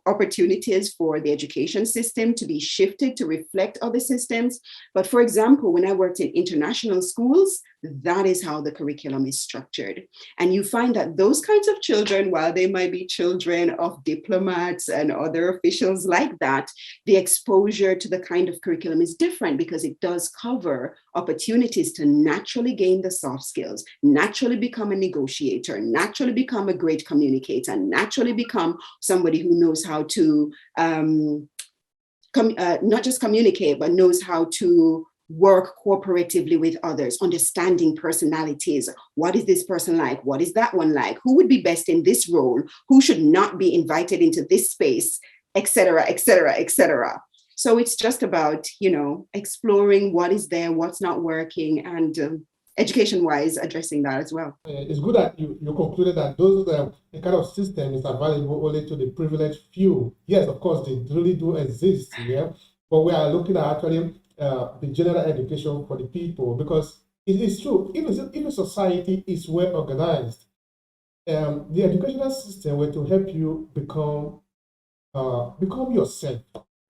opportunities for the education system to be shifted to reflect other systems. But for example, when I worked in international schools, that is how the curriculum is structured. And you find that those kinds of children, while they might be children of diplomats and other officials like that, the exposure to the kind of curriculum is different because it does cover opportunities to naturally gain the soft skills, naturally become a negotiator, naturally become a great communicator, naturally become somebody who knows how to not just communicate, but knows how to work cooperatively with others, understanding personalities. What is this person like? What is that one like? Who would be best in this role? Who should not be invited into this space, et cetera, et cetera, et cetera. So it's just about, exploring what is there, what's not working, and education-wise addressing that as well. It's good that you concluded that those the kind of system is available only to the privileged few. Yes, of course, they really do exist here, but we are looking at actually the general education for the people, because it is true. If a society is well organized, the educational system were to help you become yourself,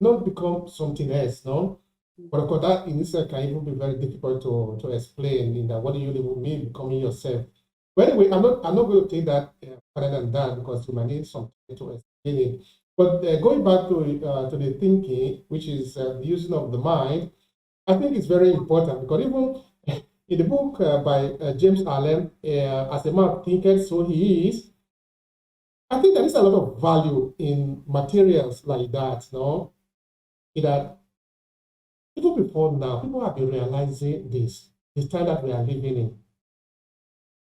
not become something else. No. But of course, that in itself can even be very difficult to explain. In that, what do you even mean becoming yourself? But anyway, I'm not going to take that further than that, because you might need some time to explain it. But going back to the thinking, which is the using of the mind, I think it's very important, because even in the book by James Allen, As a Man Thinketh, So He Is, I think there is a lot of value in materials like that. No, in that. Even before now, people have been realizing this time that we are living in.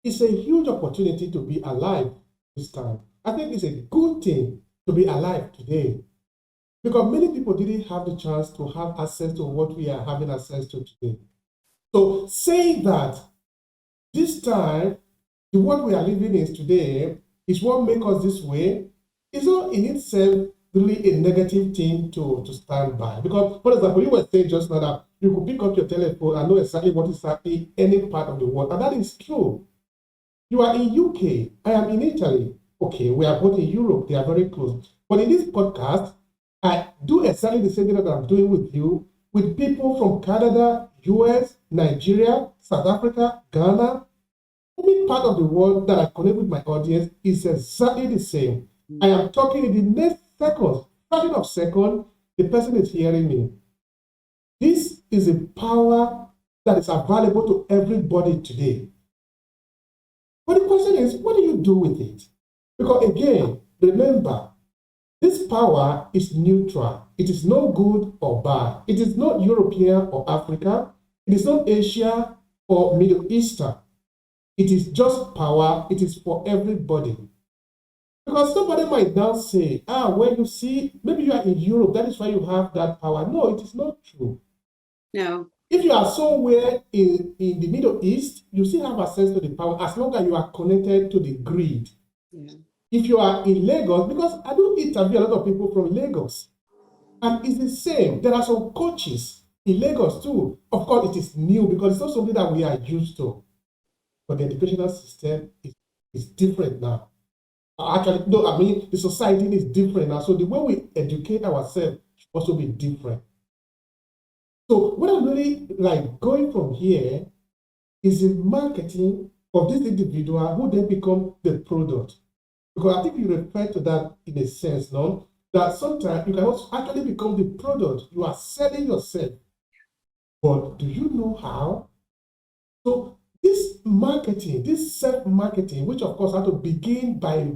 It's a huge opportunity to be alive this time. I think it's a good thing to be alive today, because many people didn't have the chance to have access to what we are having access to today. So saying that this time, the world we are living in today is what makes us this way, is not in itself really a negative thing to stand by. Because, for example, you were saying just now that you could pick up your telephone and know exactly what is happening in any part of the world. And that is true. You are in UK, I am in Italy. Okay, we are both in Europe, they are very close. But in this podcast, I do exactly the same thing that I'm doing with you, with people from Canada, US, Nigeria, South Africa, Ghana. Any part of the world that I connect with my audience is exactly the same. I am talking in the next seconds, fraction of second, the person is hearing me. This is a power that is available to everybody today. But the question is, what do you do with it? Because again, remember, this power is neutral. It is no good or bad. It is not European or Africa. It is not Asia or Middle Eastern. It is just power. It is for everybody. Because somebody might now say, well, you see, maybe you are in Europe, that is why you have that power. No, it is not true. No. If you are somewhere in the Middle East, you still have access to the power as long as you are connected to the grid. Yeah. If you are in Lagos, because I do interview a lot of people from Lagos, and it's the same. There are some coaches in Lagos too. Of course, it is new because it's not something that we are used to. But the educational system is different now. Actually, no, I mean, the society is different now. So the way we educate ourselves should also be different. So what I'm really like going from here is the marketing of this individual who then become the product. Because I think you refer to that in a sense, no? That sometimes you can also actually become the product. You are selling yourself. But do you know how? So this marketing, this self-marketing, which of course has to begin by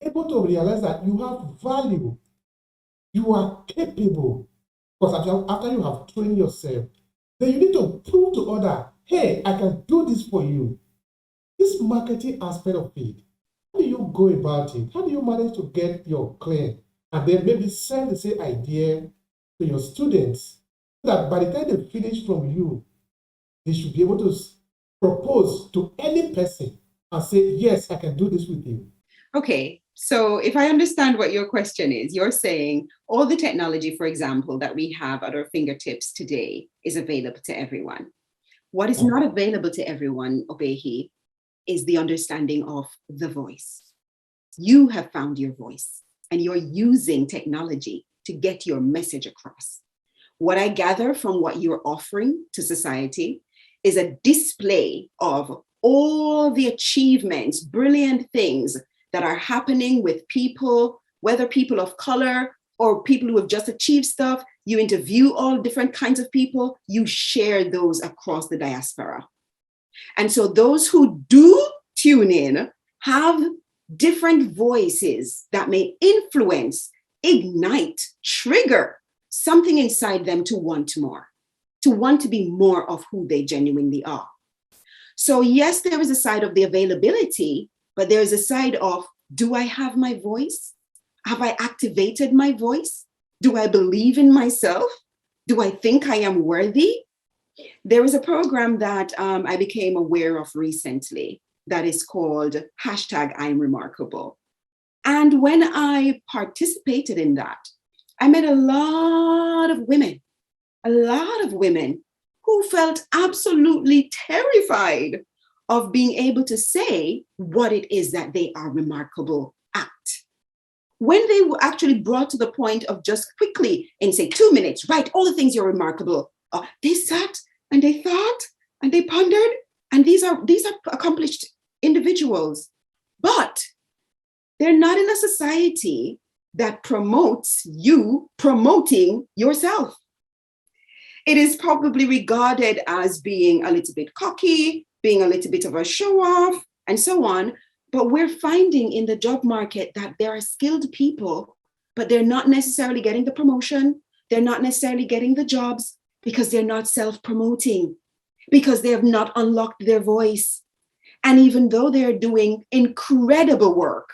able to realize that you have value, you are capable. Because after you have trained yourself, then you need to prove to others, hey, I can do this for you. This marketing aspect of it, how do you go about it? How do you manage to get your client and then maybe sell the same idea to your students so that by the time they finish from you, they should be able to propose to any person and say, yes, I can do this with you. Okay, so if I understand what your question is, you're saying all the technology, for example, that we have at our fingertips today is available to everyone. What is not available to everyone, Obehi, is the understanding of the voice. You have found your voice and you're using technology to get your message across. What I gather from what you're offering to society is a display of all the achievements, brilliant things that are happening with people, whether people of color or people who have just achieved stuff. You interview all different kinds of people, you share those across the diaspora. And so those who do tune in have different voices that may influence, ignite, trigger something inside them to want more, to want to be more of who they genuinely are. So yes, there is a side of the availability, but there is a side of, do I have my voice? Have I activated my voice? Do I believe in myself? Do I think I am worthy? There is a program that I became aware of recently that is called #I'mRemarkable. And when I participated in that, I met a lot of women who felt absolutely terrified of being able to say what it is that they are remarkable at. When they were actually brought to the point of just quickly, in say 2 minutes, write all the things you're remarkable, they sat and they thought and they pondered, and these are accomplished individuals, but they're not in a society that promotes you promoting yourself. It is probably regarded as being a little bit cocky, being a little bit of a show off, and so on. But we're finding in the job market that there are skilled people, but they're not necessarily getting the promotion. They're not necessarily getting the jobs because they're not self-promoting, because they have not unlocked their voice. And even though they're doing incredible work,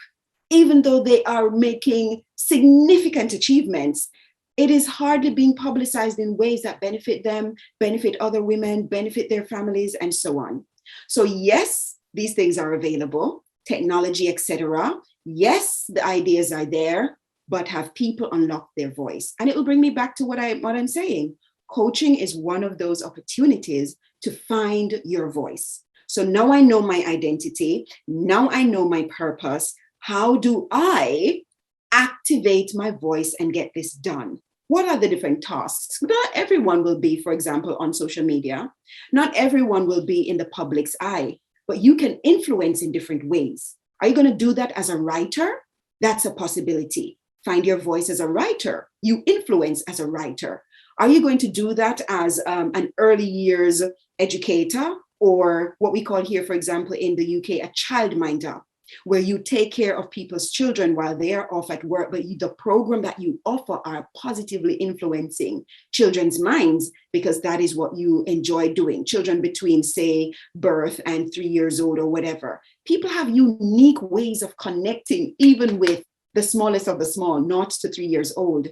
even though they are making significant achievements, it is hardly being publicized in ways that benefit them, benefit other women, benefit their families, and so on. So yes, these things are available, technology, etc. Yes, the ideas are there, but have people unlock their voice? And it will bring me back to what I'm saying. Coaching is one of those opportunities to find your voice. So now I know my identity. Now I know my purpose. How do I activate my voice and get this done? What are the different tasks? Not everyone will be, for example, on social media. Not everyone will be in the public's eye, but you can influence in different ways. Are you going to do that as a writer? That's a possibility. Find your voice as a writer. You influence as a writer. Are you going to do that as an early years educator, or what we call here, for example, in the UK, a childminder, where you take care of people's children while they are off at work, but the program that you offer are positively influencing children's minds, because that is what you enjoy doing. Children between, say, birth and 3 years old or whatever. People have unique ways of connecting, even with the smallest of the small, 0 to 3 years old.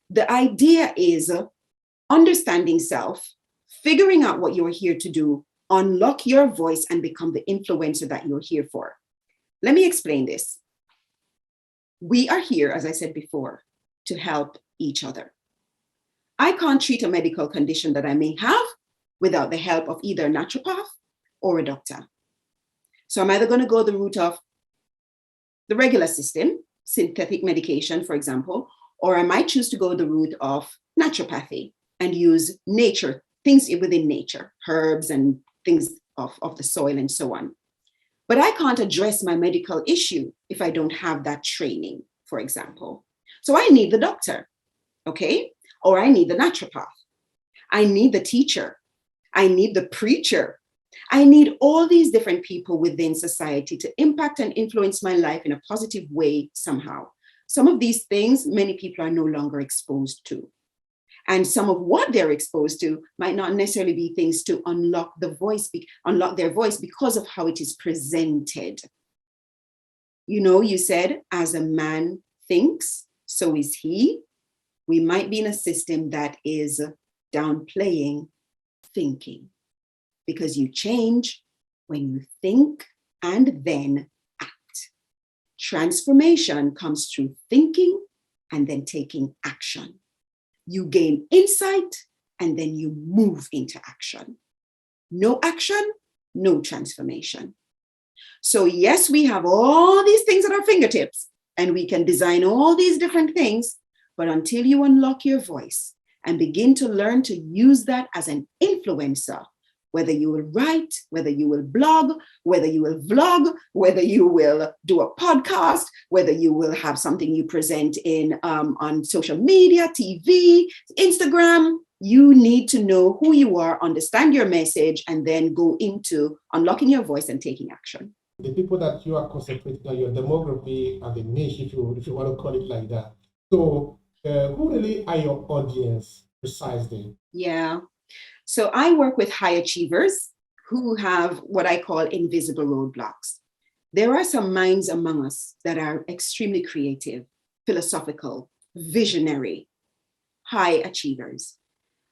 The idea is understanding self, figuring out what you're here to do, unlock your voice, and become the influencer that you're here for. Let me explain this. We are here, as I said before, to help each other. I can't treat a medical condition that I may have without the help of either a naturopath or a doctor. So I'm either going to go the route of the regular system, synthetic medication, for example, or I might choose to go the route of naturopathy and use nature, things within nature, herbs and things of the soil and so on. But I can't address my medical issue if I don't have that training, for example. So I need the doctor, okay? Or I need the naturopath. I need the teacher. I need the preacher. I need all these different people within society to impact and influence my life in a positive way somehow. Some of these things, many people are no longer exposed to. And some of what they're exposed to might not necessarily be things to unlock their voice because of how it is presented. You know, you said, as a man thinks, so is he. We might be in a system that is downplaying thinking, because you change when you think and then act. Transformation comes through thinking and then taking action. You gain insight and then you move into action. No action, no transformation. So yes, we have all these things at our fingertips and we can design all these different things, but until you unlock your voice and begin to learn to use that as an influencer, whether you will write, whether you will blog, whether you will vlog, whether you will do a podcast, whether you will have something you present in on social media, TV, Instagram, you need to know who you are, understand your message, and then go into unlocking your voice and taking action. The people that you are concentrating on, your demography and the niche, if you want to call it like that. So who really are your audience precisely? Yeah. So I work with high achievers who have what I call invisible roadblocks. There are some minds among us that are extremely creative, philosophical, visionary, high achievers.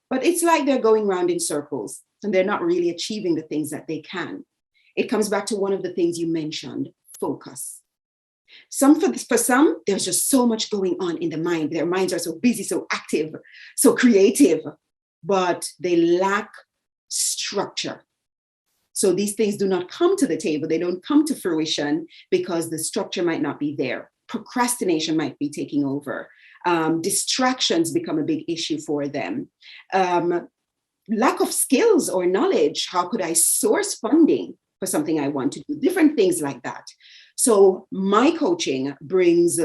But it's like they're going round in circles. and they're not really achieving the things that they can. It comes back to one of the things you mentioned, focus. For some, there's just so much going on in the mind. Their minds are so busy, so active, so creative, but they lack structure. So these things do not come to the table. They don't come to fruition because the structure might not be there. Procrastination might be taking over. Distractions become a big issue for them. Lack of skills or knowledge. How could I source funding for something I want to do? Different things like that. So my coaching brings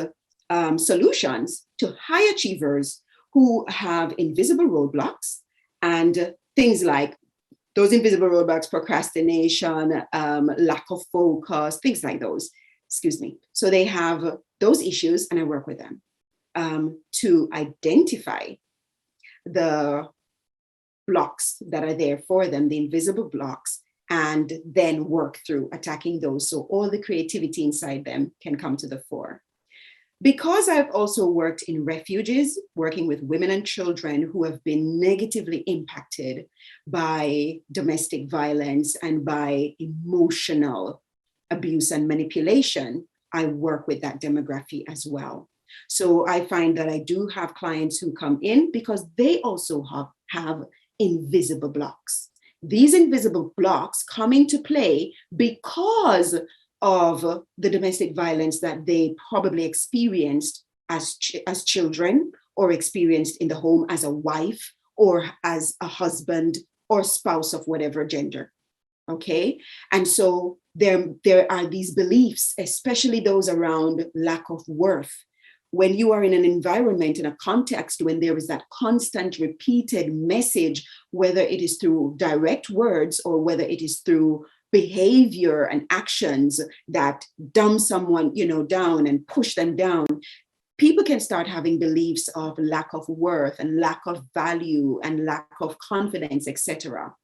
solutions to high achievers who have invisible roadblocks, and things like those invisible roadblocks, procrastination, lack of focus, things like those. Excuse me. So they have those issues, and I work with them to identify the blocks that are there for them, the invisible blocks, and then work through attacking those so all the creativity inside them can come to the fore. Because I've also worked in refuges, working with women and children who have been negatively impacted by domestic violence and by emotional abuse and manipulation, I work with that demographic as well. So I find that I do have clients who come in because they also have invisible blocks. These invisible blocks come into play because of the domestic violence that they probably experienced as children, or experienced in the home as a wife or as a husband or spouse of whatever gender. Okay. And so there are these beliefs, especially those around lack of worth. When you are in an environment, in a context, when there is that constant repeated message, whether it is through direct words or whether it is through behavior and actions that dumb someone, down and push them down, people can start having beliefs of lack of worth and lack of value and lack of confidence, etc.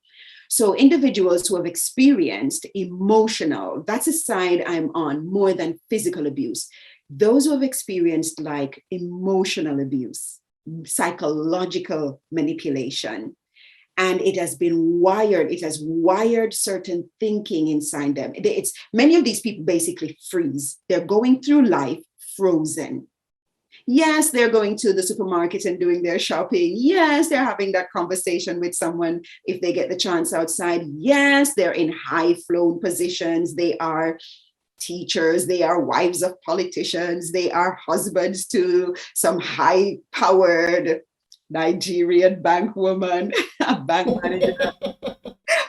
So individuals who have experienced emotional, that's a side I'm on more than physical abuse. Those who have experienced like emotional abuse, psychological manipulation, and it has wired certain thinking inside them. Many of these people basically freeze. They're going through life frozen. Yes, they're going to the supermarket and doing their shopping. Yes, they're having that conversation with someone if they get the chance outside. Yes, they're in high-flown positions. They are teachers, they are wives of politicians, they are husbands to some high-powered Nigerian bank woman, a bank manager.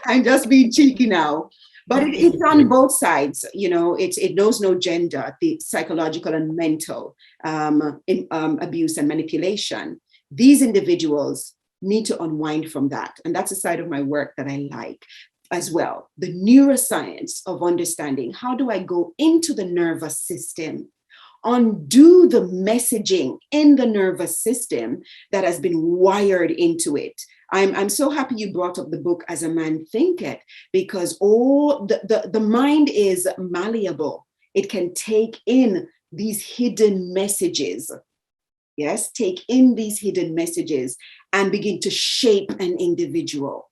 I'm just being cheeky now. But it's on both sides, it knows no gender, the psychological and mental abuse and manipulation. These individuals need to unwind from that. And that's a side of my work that I like as well. The neuroscience of understanding, how do I go into the nervous system, undo the messaging in the nervous system that has been wired into it. I'm so happy you brought up the book As a Man Thinketh, because the mind is malleable. It can take in these hidden messages. Yes, take in these hidden messages and begin to shape an individual.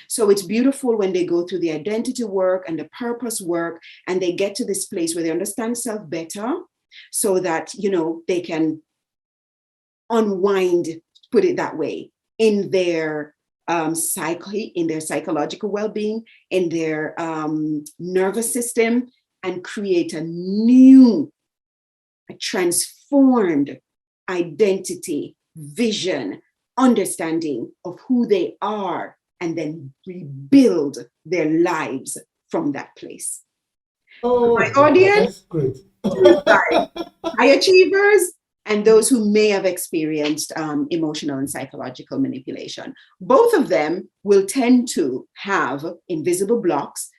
So it's beautiful when they go through the identity work and the purpose work, and they get to this place where they understand self better, so that, they can unwind, put it that way, in their psyche, in their psychological well-being, in their nervous system, and create a new, transformed identity, vision, understanding of who they are, and then rebuild their lives from that place. Oh, my audience, that's great. high achievers, and those who may have experienced emotional and psychological manipulation. Both of them will tend to have invisible blocks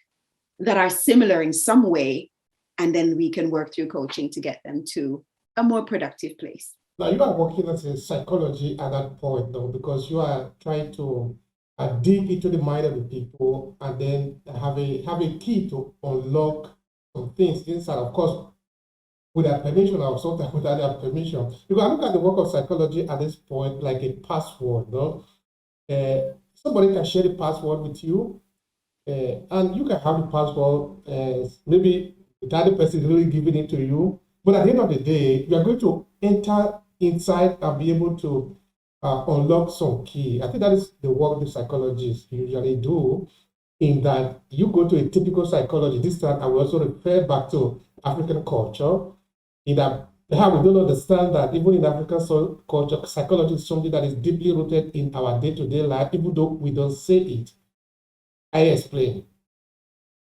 that are similar in some way, and then we can work through coaching to get them to a more productive place. Now, you are working as a psychology at that point, though, because you are trying to dig into the mind of the people and then have a key to unlock some things inside. Of course, with their permission, or sometimes without their permission. Because I look at the work of psychology at this point like a password, no? somebody can share the password with you, and you can have the password, maybe without the person really giving it to you. But at the end of the day, you are going to enter inside and be able to unlock some key. I think that is the work the psychologists usually do, in that you go to a typical psychology. This time I will also refer back to African culture, in that perhaps we don't understand that even in African culture, psychology is something that is deeply rooted in our day-to-day life, even though we don't say it. I explain.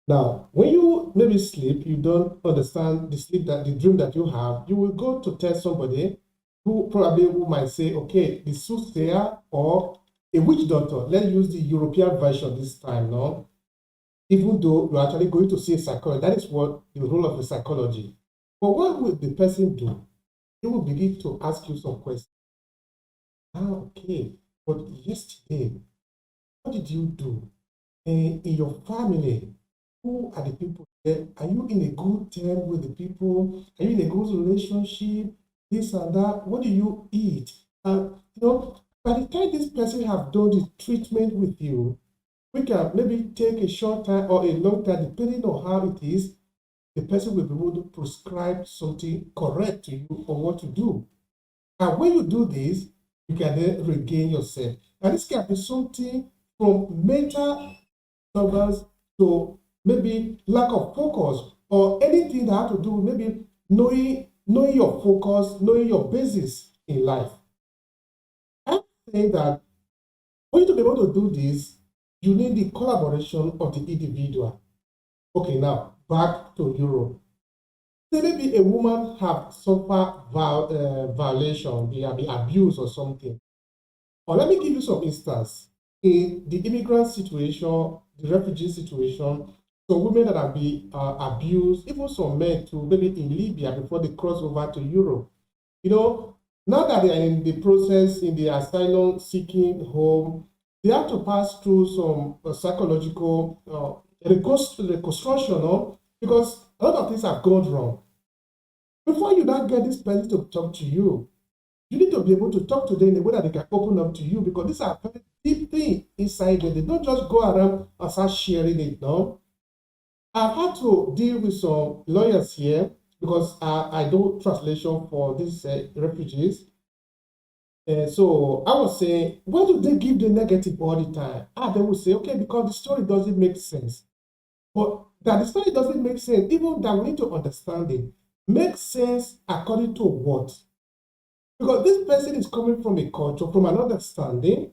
Now, when you maybe sleep, you don't understand the dream that you have, you will go to tell somebody who might say, okay, the soothsayer or a witch doctor. Let's use the European version this time, no? Even though you're actually going to see a psychologist, that is what the role of the psychology. But what will the person do? He will begin to ask you some questions. Okay, but yesterday, what did you do? In your family, who are the people there? Are you in a good term with the people? Are you in a good relationship? This and that. What do you eat? By the time this person have done the treatment with you, we can maybe take a short time or a long time, depending on how it is, the person will be able to prescribe something correct to you or what to do. And when you do this, you can then regain yourself. And this can be something from mental struggles to maybe lack of focus or anything that has to do with maybe knowing your focus, knowing your basis in life. I'm saying that for you to be able to do this, you need the collaboration of the individual. Okay, now back to Europe. Say maybe a woman have suffered violation, be abuse or something. Or let me give you some instance. In the immigrant situation, the refugee situation, some women that have been abused, even some men too, maybe in Libya before they cross over to Europe. Now that they are in the process, in the asylum seeking home, they have to pass through some psychological reconstruction, because a lot of things have gone wrong. Before you now get this person to talk to you, you need to be able to talk to them in a way that they can open up to you, because these are very deep things inside them. They don't just go around and start sharing it, no? I've had to deal with some lawyers here because I do translation for these refugees. So I was saying, why do they give the negative all the time? They will say, okay, because the story doesn't make sense. But that the story doesn't make sense, even that we need to understand it. Makes sense according to what? Because this person is coming from a culture, from an understanding,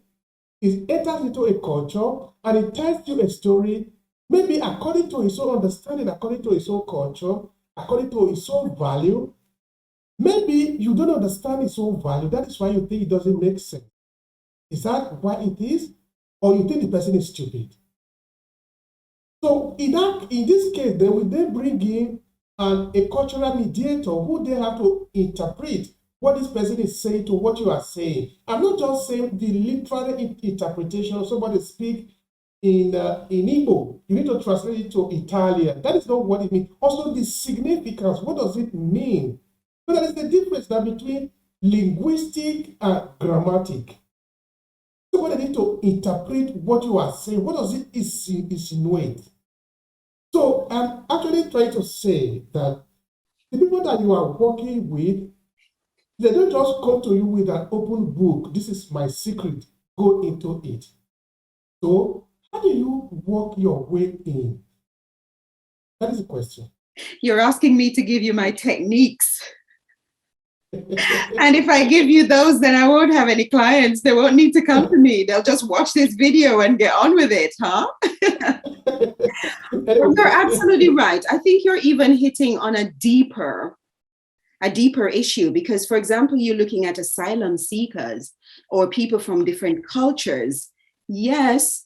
it enters into a culture, and it tells you a story, maybe according to his own understanding, according to his own culture, according to his own value. Maybe you don't understand his own value. That is why you think it doesn't make sense. Is that why it is? Or you think the person is stupid? So in this case, they will then bring in a cultural mediator who they have to interpret what this person is saying to what you are saying. I'm not just saying the literal interpretation. Somebody speak in Igbo, you need to translate it to Italian. That is not what it means. Also, the significance. What does it mean? So there is a difference now between linguistic and grammatic. Somebody need to interpret what you are saying. What does it insinuate? So I'm actually trying to say that the people that you are working with, they don't just come to you with an open book. This is my secret. Go into it. So how do you work your way in? That is the question. You're asking me to give you my techniques. And if I give you those, then I won't have any clients. They won't need to come to me. They'll just watch this video and get on with it, huh? You're absolutely right. I think you're even hitting on a deeper issue, because, for example, you're looking at asylum seekers or people from different cultures. Yes,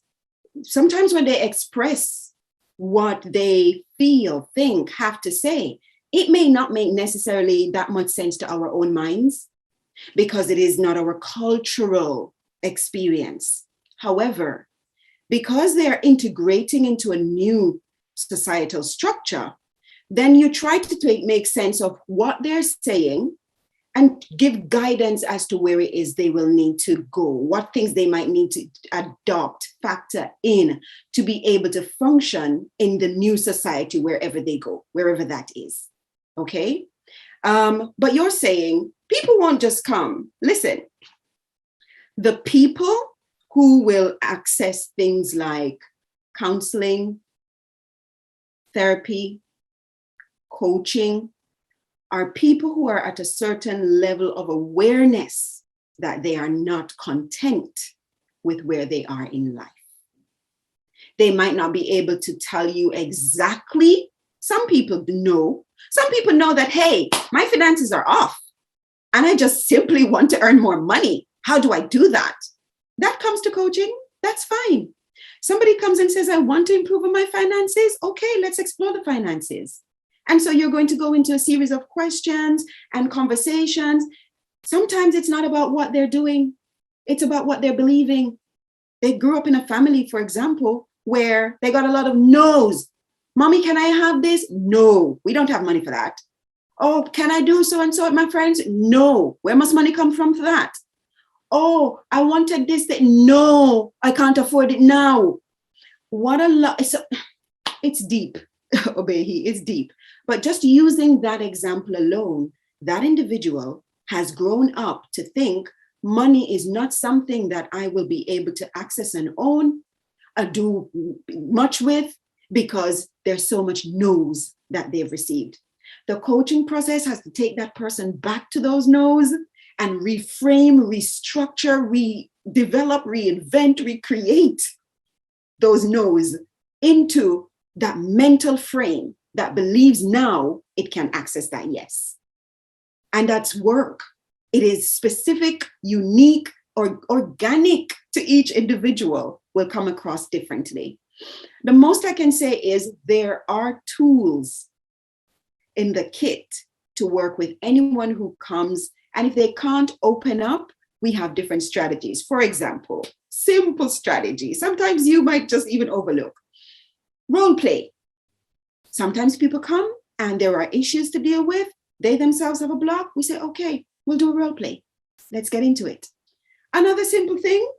sometimes when they express what they feel, think, have to say, it may not make necessarily that much sense to our own minds because it is not our cultural experience. However, because they're integrating into a new societal structure, then you try to make sense of what they're saying and give guidance as to where it is they will need to go, what things they might need to adopt, factor in to be able to function in the new society wherever they go, wherever that is. Okay? But you're saying people won't just come. Listen, the people who will access things like counseling, therapy, coaching, are people who are at a certain level of awareness that they are not content with where they are in life. They might not be able to tell you exactly. Some people know. Some people know that, hey, my finances are off and I just simply want to earn more money. How do I do that? That comes to coaching. That's fine. Somebody comes and says, I want to improve on my finances. Okay, let's explore the finances. And so you're going to go into a series of questions and conversations. Sometimes it's not about what they're doing. It's about what they're believing. They grew up in a family, for example, where they got a lot of no's. Mommy, can I have this? No, we don't have money for that. Oh, can I do so and so with my friends? No. Where must money come from for that? Oh, I wanted this. No, I can't afford it now. What a lot. It's deep, Obehi, it's deep. But just using that example alone, that individual has grown up to think money is not something that I will be able to access and own, do much with, because there's so much no's that they've received. The coaching process has to take that person back to those no's and reframe, restructure, redevelop, reinvent, recreate those no's into that mental frame that believes now it can access that yes. And that's work. It is specific, unique, or organic to each individual, will come across differently. The most I can say is there are tools in the kit to work with anyone who comes. And if they can't open up, we have different strategies. For example, simple strategy. Sometimes you might just even overlook. Role play. Sometimes people come and there are issues to deal with. They themselves have a block. We say, okay, we'll do a role play. Let's get into it. Another simple thing,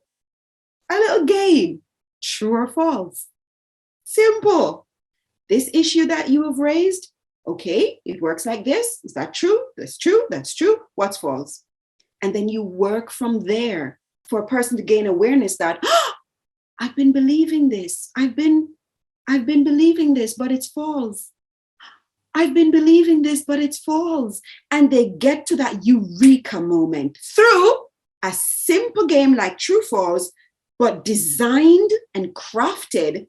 a little game. True or false? Simple. This issue that you have raised, okay, it works like this. Is that true? That's true. That's true. What's false? And then you work from there for a person to gain awareness that, oh, I've been believing this. I've been believing this, but it's false. I've been believing this, but it's false. And they get to that eureka moment through a simple game like true false, but designed and crafted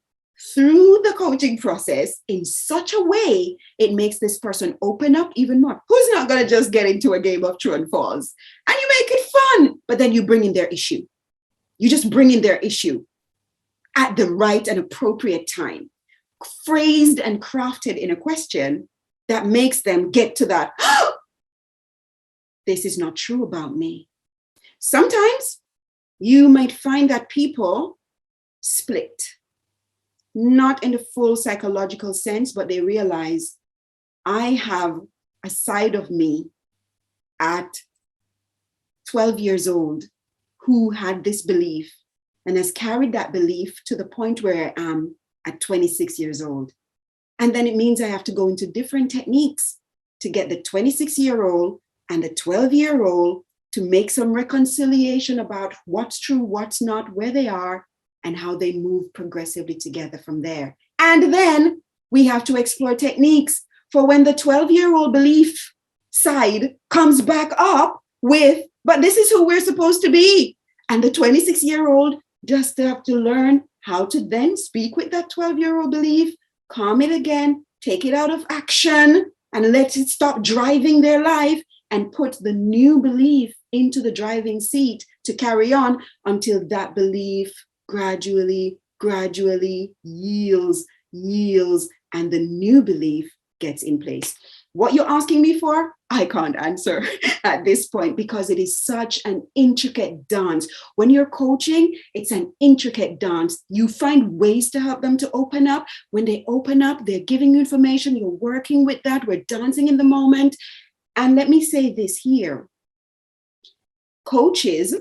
through the coaching process in such a way it makes this person open up even more. Who's not going to just get into a game of true and false? And you make it fun, but then you bring in their issue. You just bring in their issue at the right and appropriate time, phrased and crafted in a question that makes them get to that, oh, this is not true about me. Sometimes you might find that people split, not in the full psychological sense, but they realize I have a side of me at 12 years old who had this belief and has carried that belief to the point where I am at 26 years old. And then it means I have to go into different techniques to get the 26-year-old and the 12-year-old to make some reconciliation about what's true, what's not, where they are, and how they move progressively together from there. And then we have to explore techniques for when the 12-year-old belief side comes back up with, but this is who we're supposed to be. And the 26-year-old just have to learn how to then speak with that 12-year-old belief, calm it again, take it out of action, and let it stop driving their life, and put the new belief into the driving seat to carry on until that belief gradually yields, and the new belief gets in place. What you're asking me for, I can't answer at this point because it is such an intricate dance. When you're coaching, it's an intricate dance. You find ways to help them to open up. When they open up, they're giving you information. You're working with that. We're dancing in the moment. And let me say this here. Coaches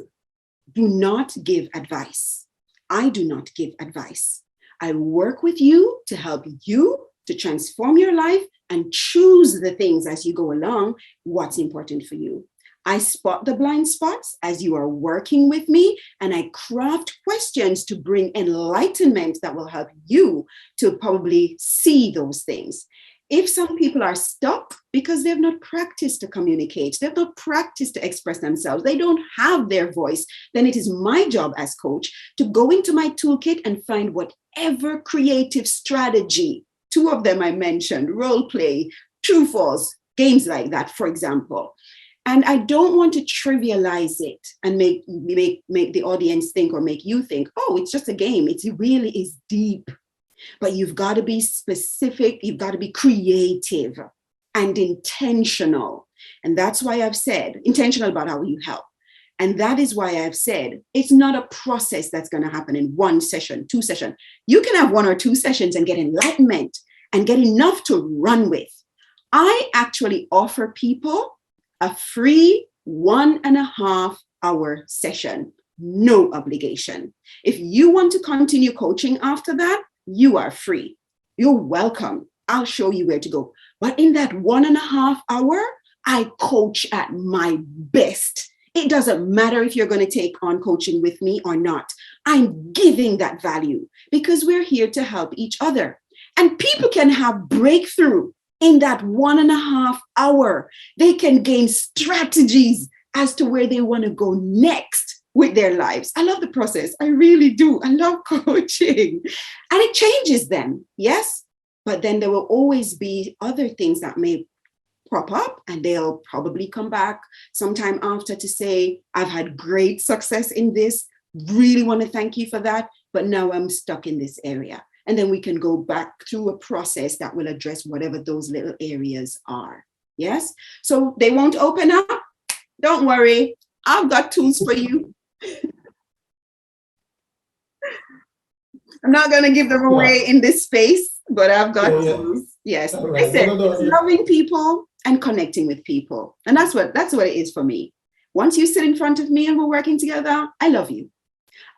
do not give advice. I do not give advice. I work with you to help you to transform your life and choose the things as you go along, what's important for you. I spot the blind spots as you are working with me, and I craft questions to bring enlightenment that will help you to probably see those things. If some people are stuck because they've not practiced to communicate, they've not practiced to express themselves, they don't have their voice, then it is my job as coach to go into my toolkit and find whatever creative strategy. 2 of them I mentioned, role play, true false, games like that, for example. And I don't want to trivialize it and make the audience think or make you think, oh, it's just a game. It really is deep. But you've got to be specific. You've got to be creative and intentional. And that's why I've said intentional about how you help. And that is why I've said it's not a process that's going to happen in 1 session, 2 sessions. You can have 1 or 2 sessions and get enlightenment and get enough to run with. I actually offer people a free 1.5 hour session, no obligation. If you want to continue coaching after that, you are free. You're welcome. I'll show you where to go. But in that 1.5 hour, I coach at my best. It doesn't matter if you're going to take on coaching with me or not. I'm giving that value because we're here to help each other. And people can have breakthrough in that 1.5 hour. They can gain strategies as to where they want to go next with their lives. I love the process. I really do. I love coaching. And it changes them, yes? But then there will always be other things that may prop up, and they'll probably come back sometime after to say, I've had great success in this. Really want to thank you for that. But now I'm stuck in this area. And then we can go back through a process that will address whatever those little areas are. Yes? So they won't open up. Don't worry. I've got tools for you. I'm not going to give them away in this space, but I've got tools. Yes. Right. I said, it's loving people and connecting with people. And that's what it is for me. Once you sit in front of me and we're working together, I love you.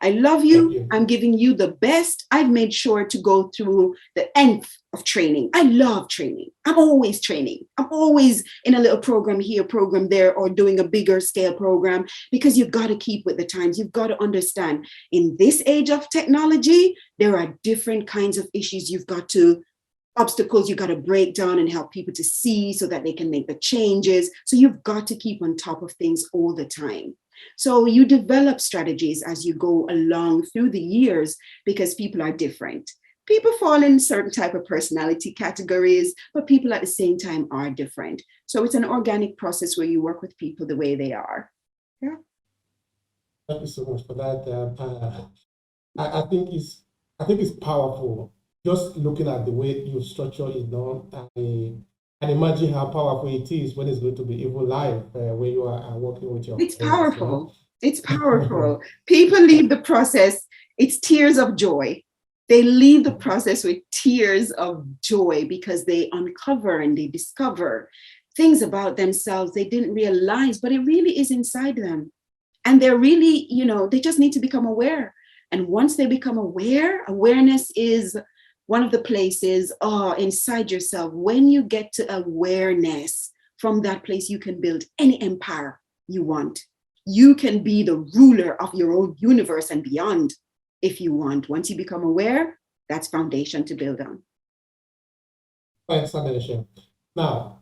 I love you. I'm giving you the best. I've made sure to go through the nth of training. I love training. I'm always training. I'm always in a little program here, program there, or doing a bigger scale program, because you've got to keep with the times. You've got to understand in this age of technology, there are different kinds of issues obstacles you got to break down and help people to see so that they can make the changes. So you've got to keep on top of things all the time. So you develop strategies as you go along through the years because people are different. People fall in certain type of personality categories, but people at the same time are different. So it's an organic process where you work with people the way they are. Yeah. Thank you so much for that. I think it's powerful. Just looking at the way you structure it down, and imagine how powerful it is when it's going to be even live, where you are working with your. It's powerful. It's powerful. People leave the process. It's tears of joy. They leave the process with tears of joy because they uncover and they discover things about themselves they didn't realize, but it really is inside them. And they're really, they just need to become aware. And once they become aware, awareness is one of the places inside yourself. When you get to awareness, from that place, you can build any empire you want. You can be the ruler of your own universe and beyond if you want. Once you become aware, that's foundation to build on. Thanks, Annecha. Now,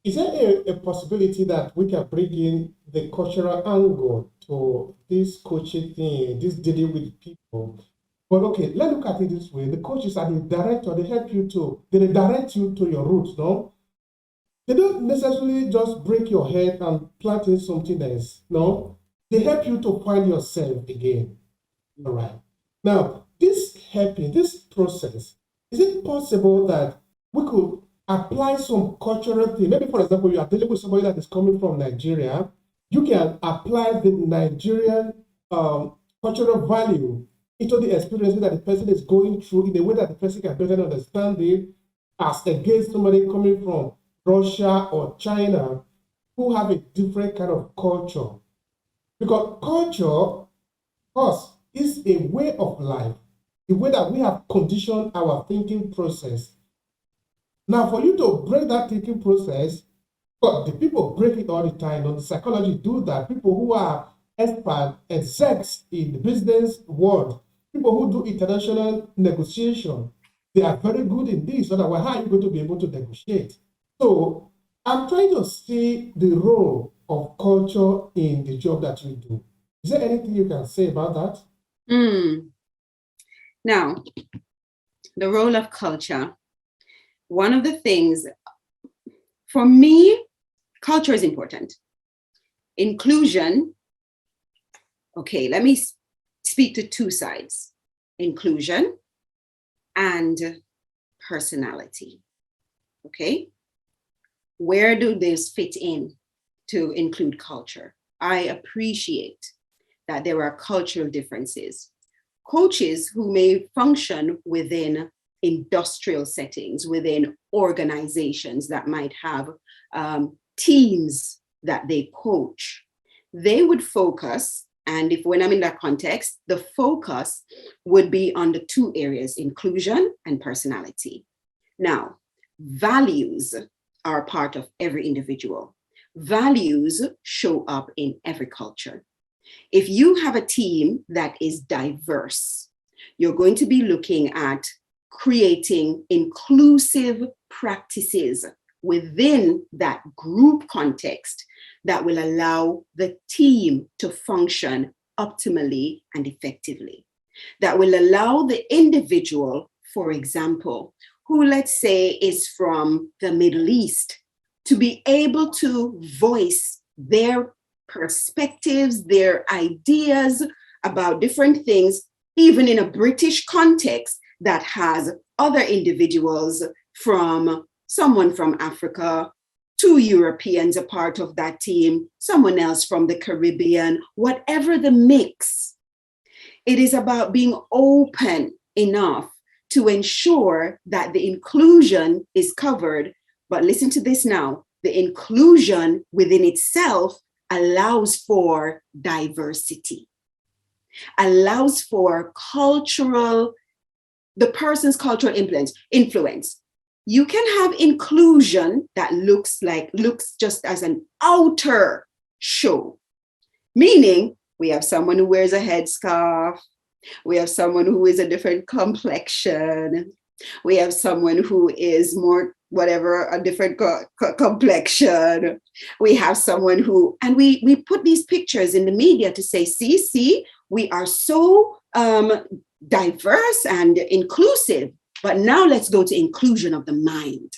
is there a possibility that we can bring in the cultural angle to this coaching thing, this dealing with people? But okay, let's look at it this way. The coaches are the director. They help you they direct you to your roots, no? They don't necessarily just break your head and plant in something else, no? They help you to find yourself again, all right? Now, this process, is it possible that we could apply some cultural thing? Maybe, for example, you are dealing with somebody that is coming from Nigeria. You can apply the Nigerian cultural value into the experience that the person is going through in a way that the person can better understand it, as against somebody coming from Russia or China, who have a different kind of culture. Because culture, of course, is a way of life, the way that we have conditioned our thinking process. Now, for you to break that thinking process, but the people break it all the time. The psychology do that. People who are expert execs in the business world, people who do international negotiation, they are very good in this. Otherwise, how are you going to be able to negotiate? So I'm trying to see the role of culture in the job that you do. Is there anything you can say about that? Now, the role of culture. One of the things, for me, culture is important. Inclusion, okay, let me speak to two sides, inclusion and personality, okay? Where do these fit in to include culture? I appreciate that there are cultural differences. Coaches who may function within industrial settings, within organizations that might have teams that they coach, they would focus, and when I'm in that context, the focus would be on the two areas, inclusion and personality. Now, values are a part of every individual. Values show up in every culture. If you have a team that is diverse, you're going to be looking at creating inclusive practices within that group context that will allow the team to function optimally and effectively. That will allow the individual, for example, who let's say is from the Middle East, to be able to voice their perspectives, their ideas about different things, even in a British context that has other individuals from someone from Africa, two Europeans a part of that team, someone else from the Caribbean, whatever the mix. It is about being open enough to ensure that the inclusion is covered. But listen to this now, the inclusion within itself allows for diversity, allows for the person's cultural influence. You can have inclusion that looks just as an outer show, meaning we have someone who wears a headscarf, we have someone who is a different complexion, we have someone who is more whatever, a different complexion. We have someone who, and we put these pictures in the media to say, see, we are so diverse and inclusive, but now let's go to inclusion of the mind.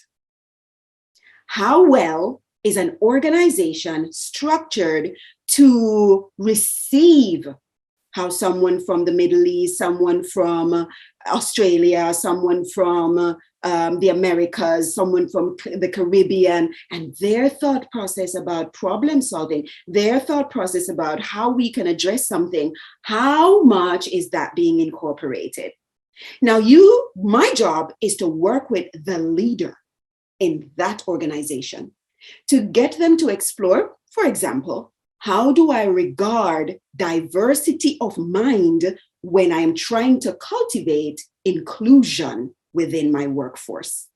How well is an organization structured to receive how someone from the Middle East, someone from Australia, someone from the Americas, someone from the Caribbean, and their thought process about problem solving, their thought process about how we can address something, how much is that being incorporated? Now, my job is to work with the leader in that organization to get them to explore, for example, how do I regard diversity of mind when I'm trying to cultivate inclusion within my workforce?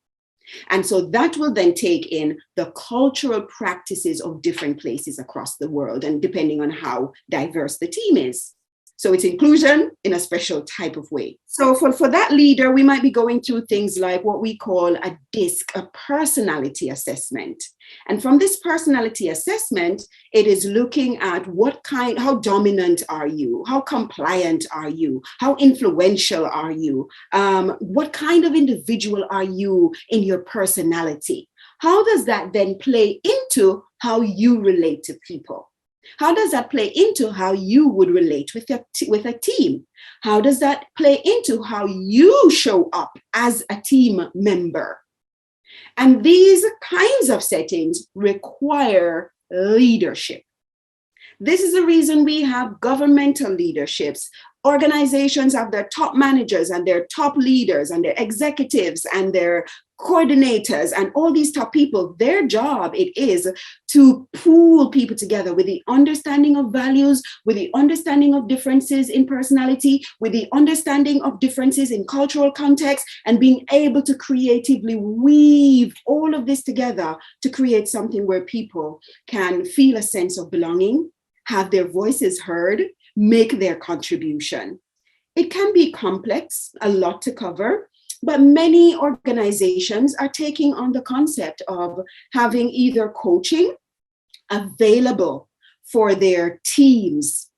And so that will then take in the cultural practices of different places across the world, and depending on how diverse the team is. So it's inclusion in a special type of way. So for that leader, we might be going through things like what we call a DISC, a personality assessment. And from this personality assessment, it is looking at how dominant are you? How compliant are you? How influential are you? What kind of individual are you in your personality? How does that then play into how you relate to people? How does that play into how you would relate with a team? How does that play into how you show up as a team member? And these kinds of settings require leadership. This is the reason we have governmental leaderships. Organizations have their top managers and their top leaders and their executives and their coordinators and all these top people, their job it is to pool people together with the understanding of values, with the understanding of differences in personality, with the understanding of differences in cultural context, and being able to creatively weave all of this together to create something where people can feel a sense of belonging, have their voices heard, make their contribution. It can be complex, a lot to cover, but many organizations are taking on the concept of having either coaching available for their teams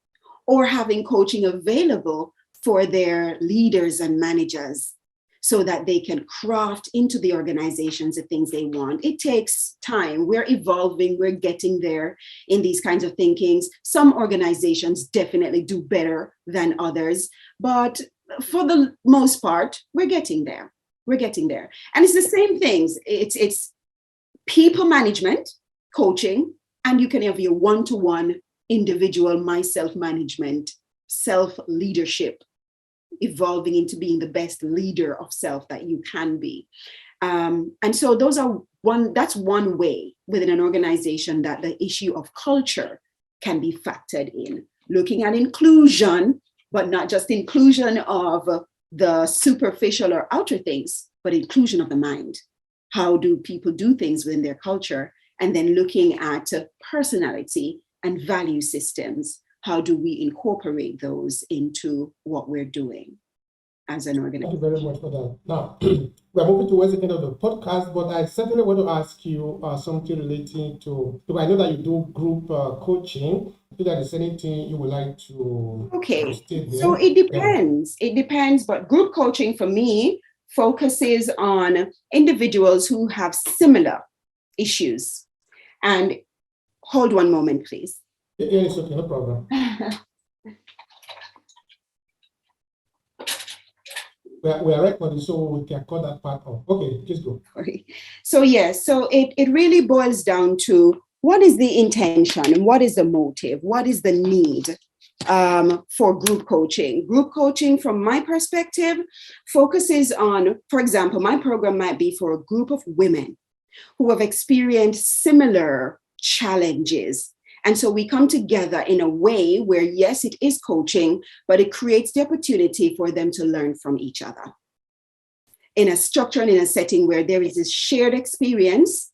or having coaching available for their leaders and managers so that they can craft into the organizations the things they want. It takes time. We're evolving. We're getting there in these kinds of thinkings. Some organizations definitely do better than others, but for the most part, we're getting there. We're getting there. And it's the same things. It's people management, coaching, and you can have your one-to-one individual self-management, self-leadership, evolving into being the best leader of self that you can be. And so that's one way within an organization that the issue of culture can be factored in. Looking at inclusion, but not just inclusion of the superficial or outer things, but inclusion of the mind. How do people do things within their culture? And then looking at personality and value systems. How do we incorporate those into what we're doing as an organization? Thank you very much for that. Now, we're moving towards the end of the podcast, but I certainly want to ask you something relating to, because I know that you do group coaching. If there is anything you would like to state there. So it depends. It depends, but group coaching for me focuses on individuals who have similar issues. And hold one moment, please. Yeah, it's okay, no problem. We are recording, so we can cut that part off. Okay, just go. So yes, so it really boils down to what is the intention and what is the motive? What is the need for group coaching? Group coaching, from my perspective, focuses on, for example, my program might be for a group of women who have experienced similar challenges. And so we come together in a way where, yes, it is coaching, but it creates the opportunity for them to learn from each other in a structure and in a setting where there is this shared experience,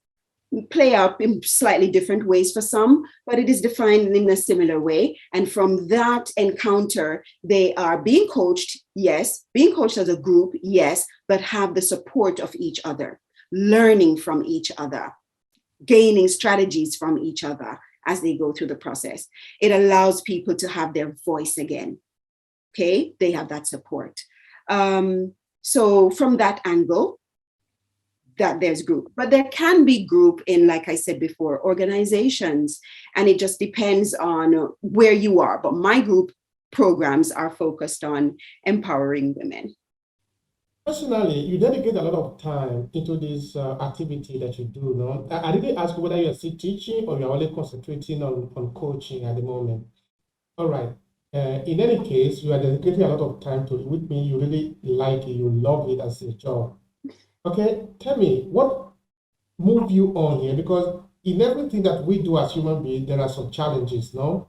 play out in slightly different ways for some, but it is defined in a similar way. And from that encounter, they are being coached, yes, being coached as a group, yes, but have the support of each other, learning from each other, gaining strategies from each other as they go through the process. It allows people to have their voice again. Okay, they have that support. So from that angle, that there's group, but there can be group in, like I said before, organizations, and it just depends on where you are. But my group programs are focused on empowering women. Personally, you dedicate a lot of time into this activity that you do, no? I didn't ask whether you're still teaching or you're only concentrating on coaching at the moment. All right. In any case, you are dedicating a lot of time to it. With me, you really like it, you love it as a job. Okay, tell me, what moved you on here? Because in everything that we do as human beings, there are some challenges, no?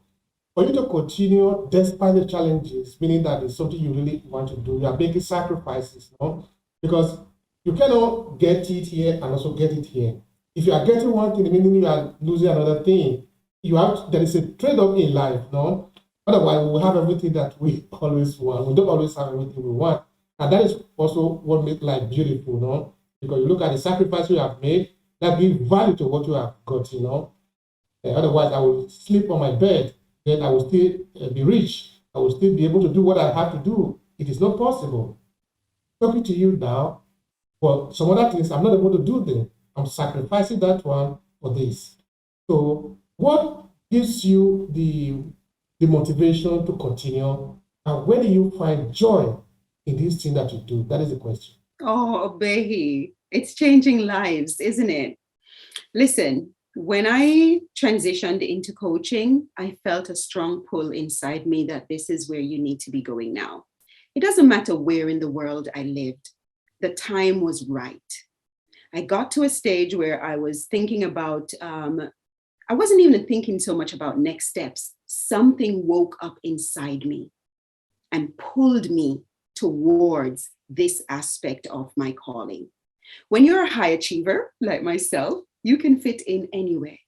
For you to continue despite the challenges, meaning that it's something you really want to do, you are making sacrifices, no? Because you cannot get it here and also get it here. If you are getting one thing, meaning you are losing another thing, there is a trade-off in life, no? Otherwise, we will have everything that we always want. We don't always have everything we want. And that is also what makes life beautiful, no? Because you look at the sacrifice you have made, that gives value to what you have got, you know? Otherwise, I will sleep on my bed, then I will still be rich. I will still be able to do what I have to do. It is not possible. Talking to you now, for some other things, I'm not able to do them. I'm sacrificing that one for this. So what gives you the motivation to continue? And where do you find joy in this thing that you do? That is the question. Oh, Obehi, it's changing lives, isn't it? Listen, when I transitioned into coaching, I felt a strong pull inside me that this is where you need to be going now. It doesn't matter where in the world I lived. The time was right. I got to a stage where I was thinking about, I wasn't even thinking so much about next steps. Something woke up inside me and pulled me towards this aspect of my calling. When you're a high achiever like myself, you can fit in anywhere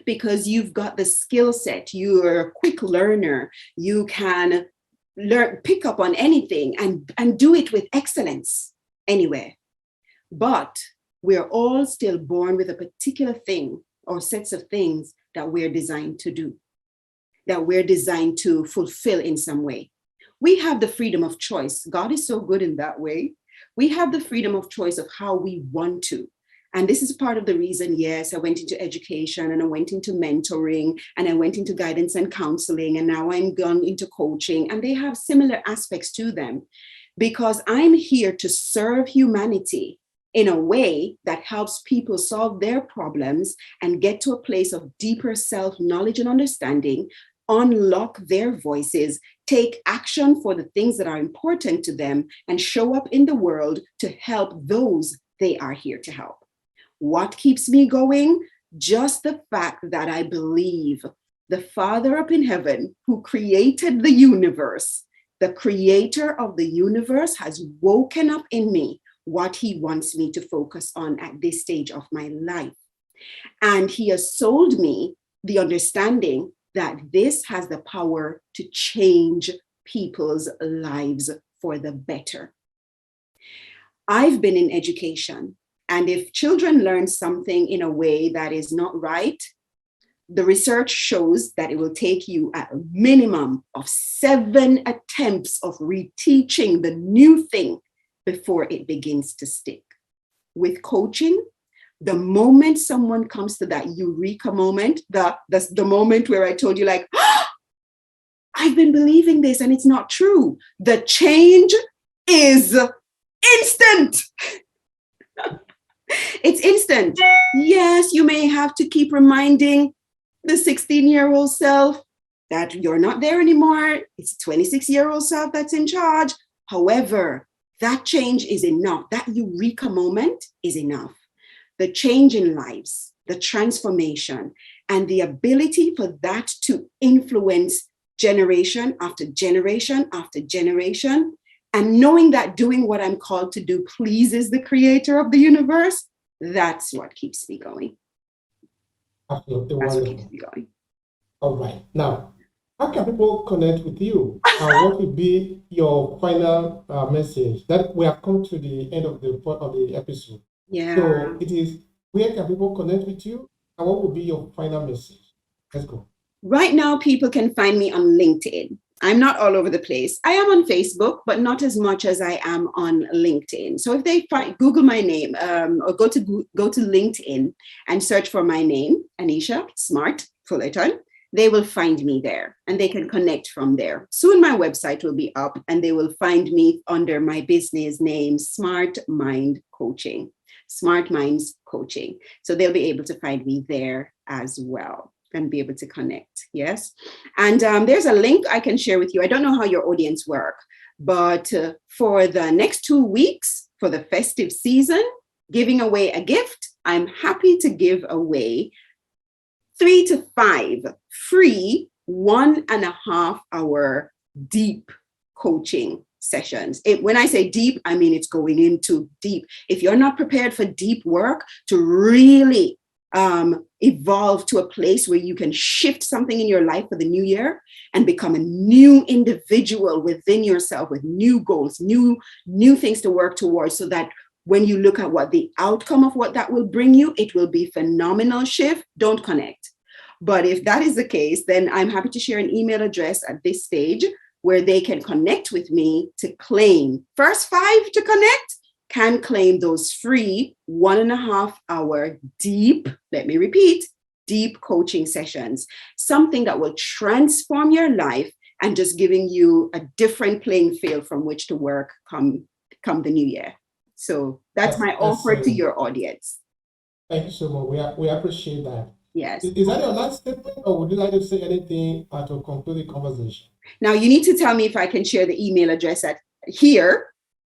because you've got the skill set. You're a quick learner. You can pick up on anything and do it with excellence anywhere. But we're all still born with a particular thing or sets of things that we're designed to do, that we're designed to fulfill in some way. We have the freedom of choice. God is so good in that way. We have the freedom of choice of how we want to. And this is part of the reason, yes, I went into education and I went into mentoring and I went into guidance and counseling, and now I'm gone into coaching, and they have similar aspects to them because I'm here to serve humanity in a way that helps people solve their problems and get to a place of deeper self-knowledge and understanding, unlock their voices, take action for the things that are important to them, and show up in the world to help those they are here to help. What keeps me going? Just the fact that I believe the Father up in heaven who created the universe, the creator of the universe, has woken up in me what he wants me to focus on at this stage of my life. And he has sold me the understanding that this has the power to change people's lives for the better. I've been in education, and if children learn something in a way that is not right, the research shows that it will take you a minimum of 7 attempts of reteaching the new thing before it begins to stick. With coaching, the moment someone comes to that eureka moment, that's the moment where I told you, like, oh, I've been believing this and it's not true. The change is instant. It's instant. Yes, you may have to keep reminding the 16-year-old self that you're not there anymore. It's 26-year-old self that's in charge. However, that change is enough. That eureka moment is enough. The change in lives, the transformation, and the ability for that to influence generation after generation after generation, and knowing that doing what I'm called to do pleases the creator of the universe, that's what keeps me going. Absolutely That's wonderful. what keeps me going. All right. Now, how can people connect with you? And what will be your final message? That we have come to the end of the episode. Yeah. So it is, where can people connect with you? And what will be your final message? Let's go. Right now, people can find me on LinkedIn. I'm not all over the place. I am on Facebook, but not as much as I am on LinkedIn. So if they Google my name or go to LinkedIn and search for my name, Annecha Smart-Fullerton, they will find me there and they can connect from there. Soon my website will be up and they will find me under my business name, Smart Mind Coaching, Smart Minds Coaching. So they'll be able to find me there as well and be able to connect. Yes. And there's a link I can share with you. I don't know how your audience work, but for the next 2 weeks for the festive season, giving away a gift, I'm happy to give away 3 to 5 free 1.5 hour deep coaching sessions. When I say deep, I mean it's going into deep. If you're not prepared for deep work to really evolve to a place where you can shift something in your life for the new year and become a new individual within yourself with new goals, new things to work towards, so that when you look at what the outcome of what that will bring you, it will be phenomenal shift. Don't connect. But if that is the case, then I'm happy to share an email address at this stage where they can connect with me to claim. First 5 to connect can claim those free 1.5 hour deep, let me repeat, deep coaching sessions, something that will transform your life and just giving you a different playing field from which to work come the new year. So that's my offer to your audience. Thank you so much. We appreciate that. Yes. Is that your last statement, or would you like to say anything to conclude the conversation? Now you need to tell me if I can share the email address here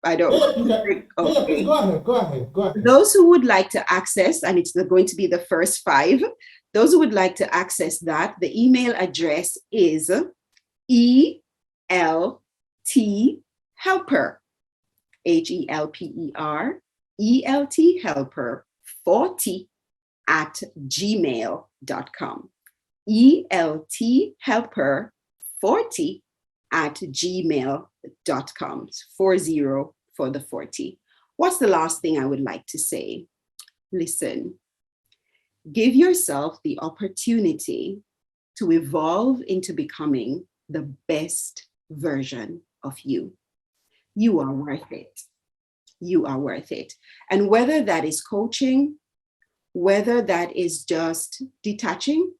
I don't. Please go ahead. Those who would like to access, and it's going to be the first 5, those who would like to access that, the email address is ELT helper, HELPER, ELT helper 40 at gmail.com. ELT helper 40 at gmail.com. 40 for the 40. What's the last thing I would like to say? Listen, give yourself the opportunity to evolve into becoming the best version of you. You are worth it. You are worth it. And whether that is coaching, whether that is just detaching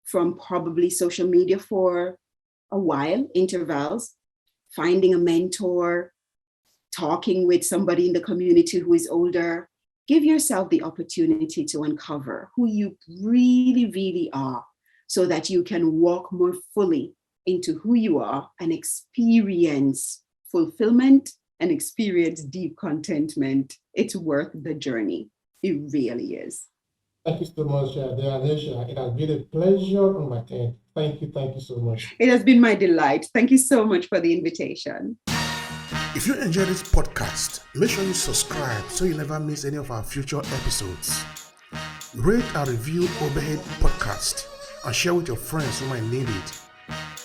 from probably social media for a while, intervals, finding a mentor, talking with somebody in the community who is older, give yourself the opportunity to uncover who you really, really are so that you can walk more fully into who you are and experience fulfillment and experience deep contentment. It's worth the journey. It really is. Thank you so much, Annecha. It has been a pleasure on my end. Thank you so much. It has been my delight. Thank you so much for the invitation. If you enjoy this podcast, make sure you subscribe so you never miss any of our future episodes. Rate and review Obehi Podcast and share with your friends who might need it.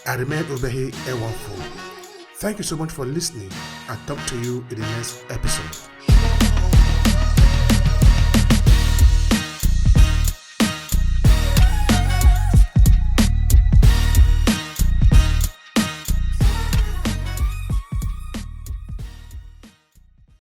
I remain Obehi Ewanfo. Thank you so much for listening and talk to you in the next episode.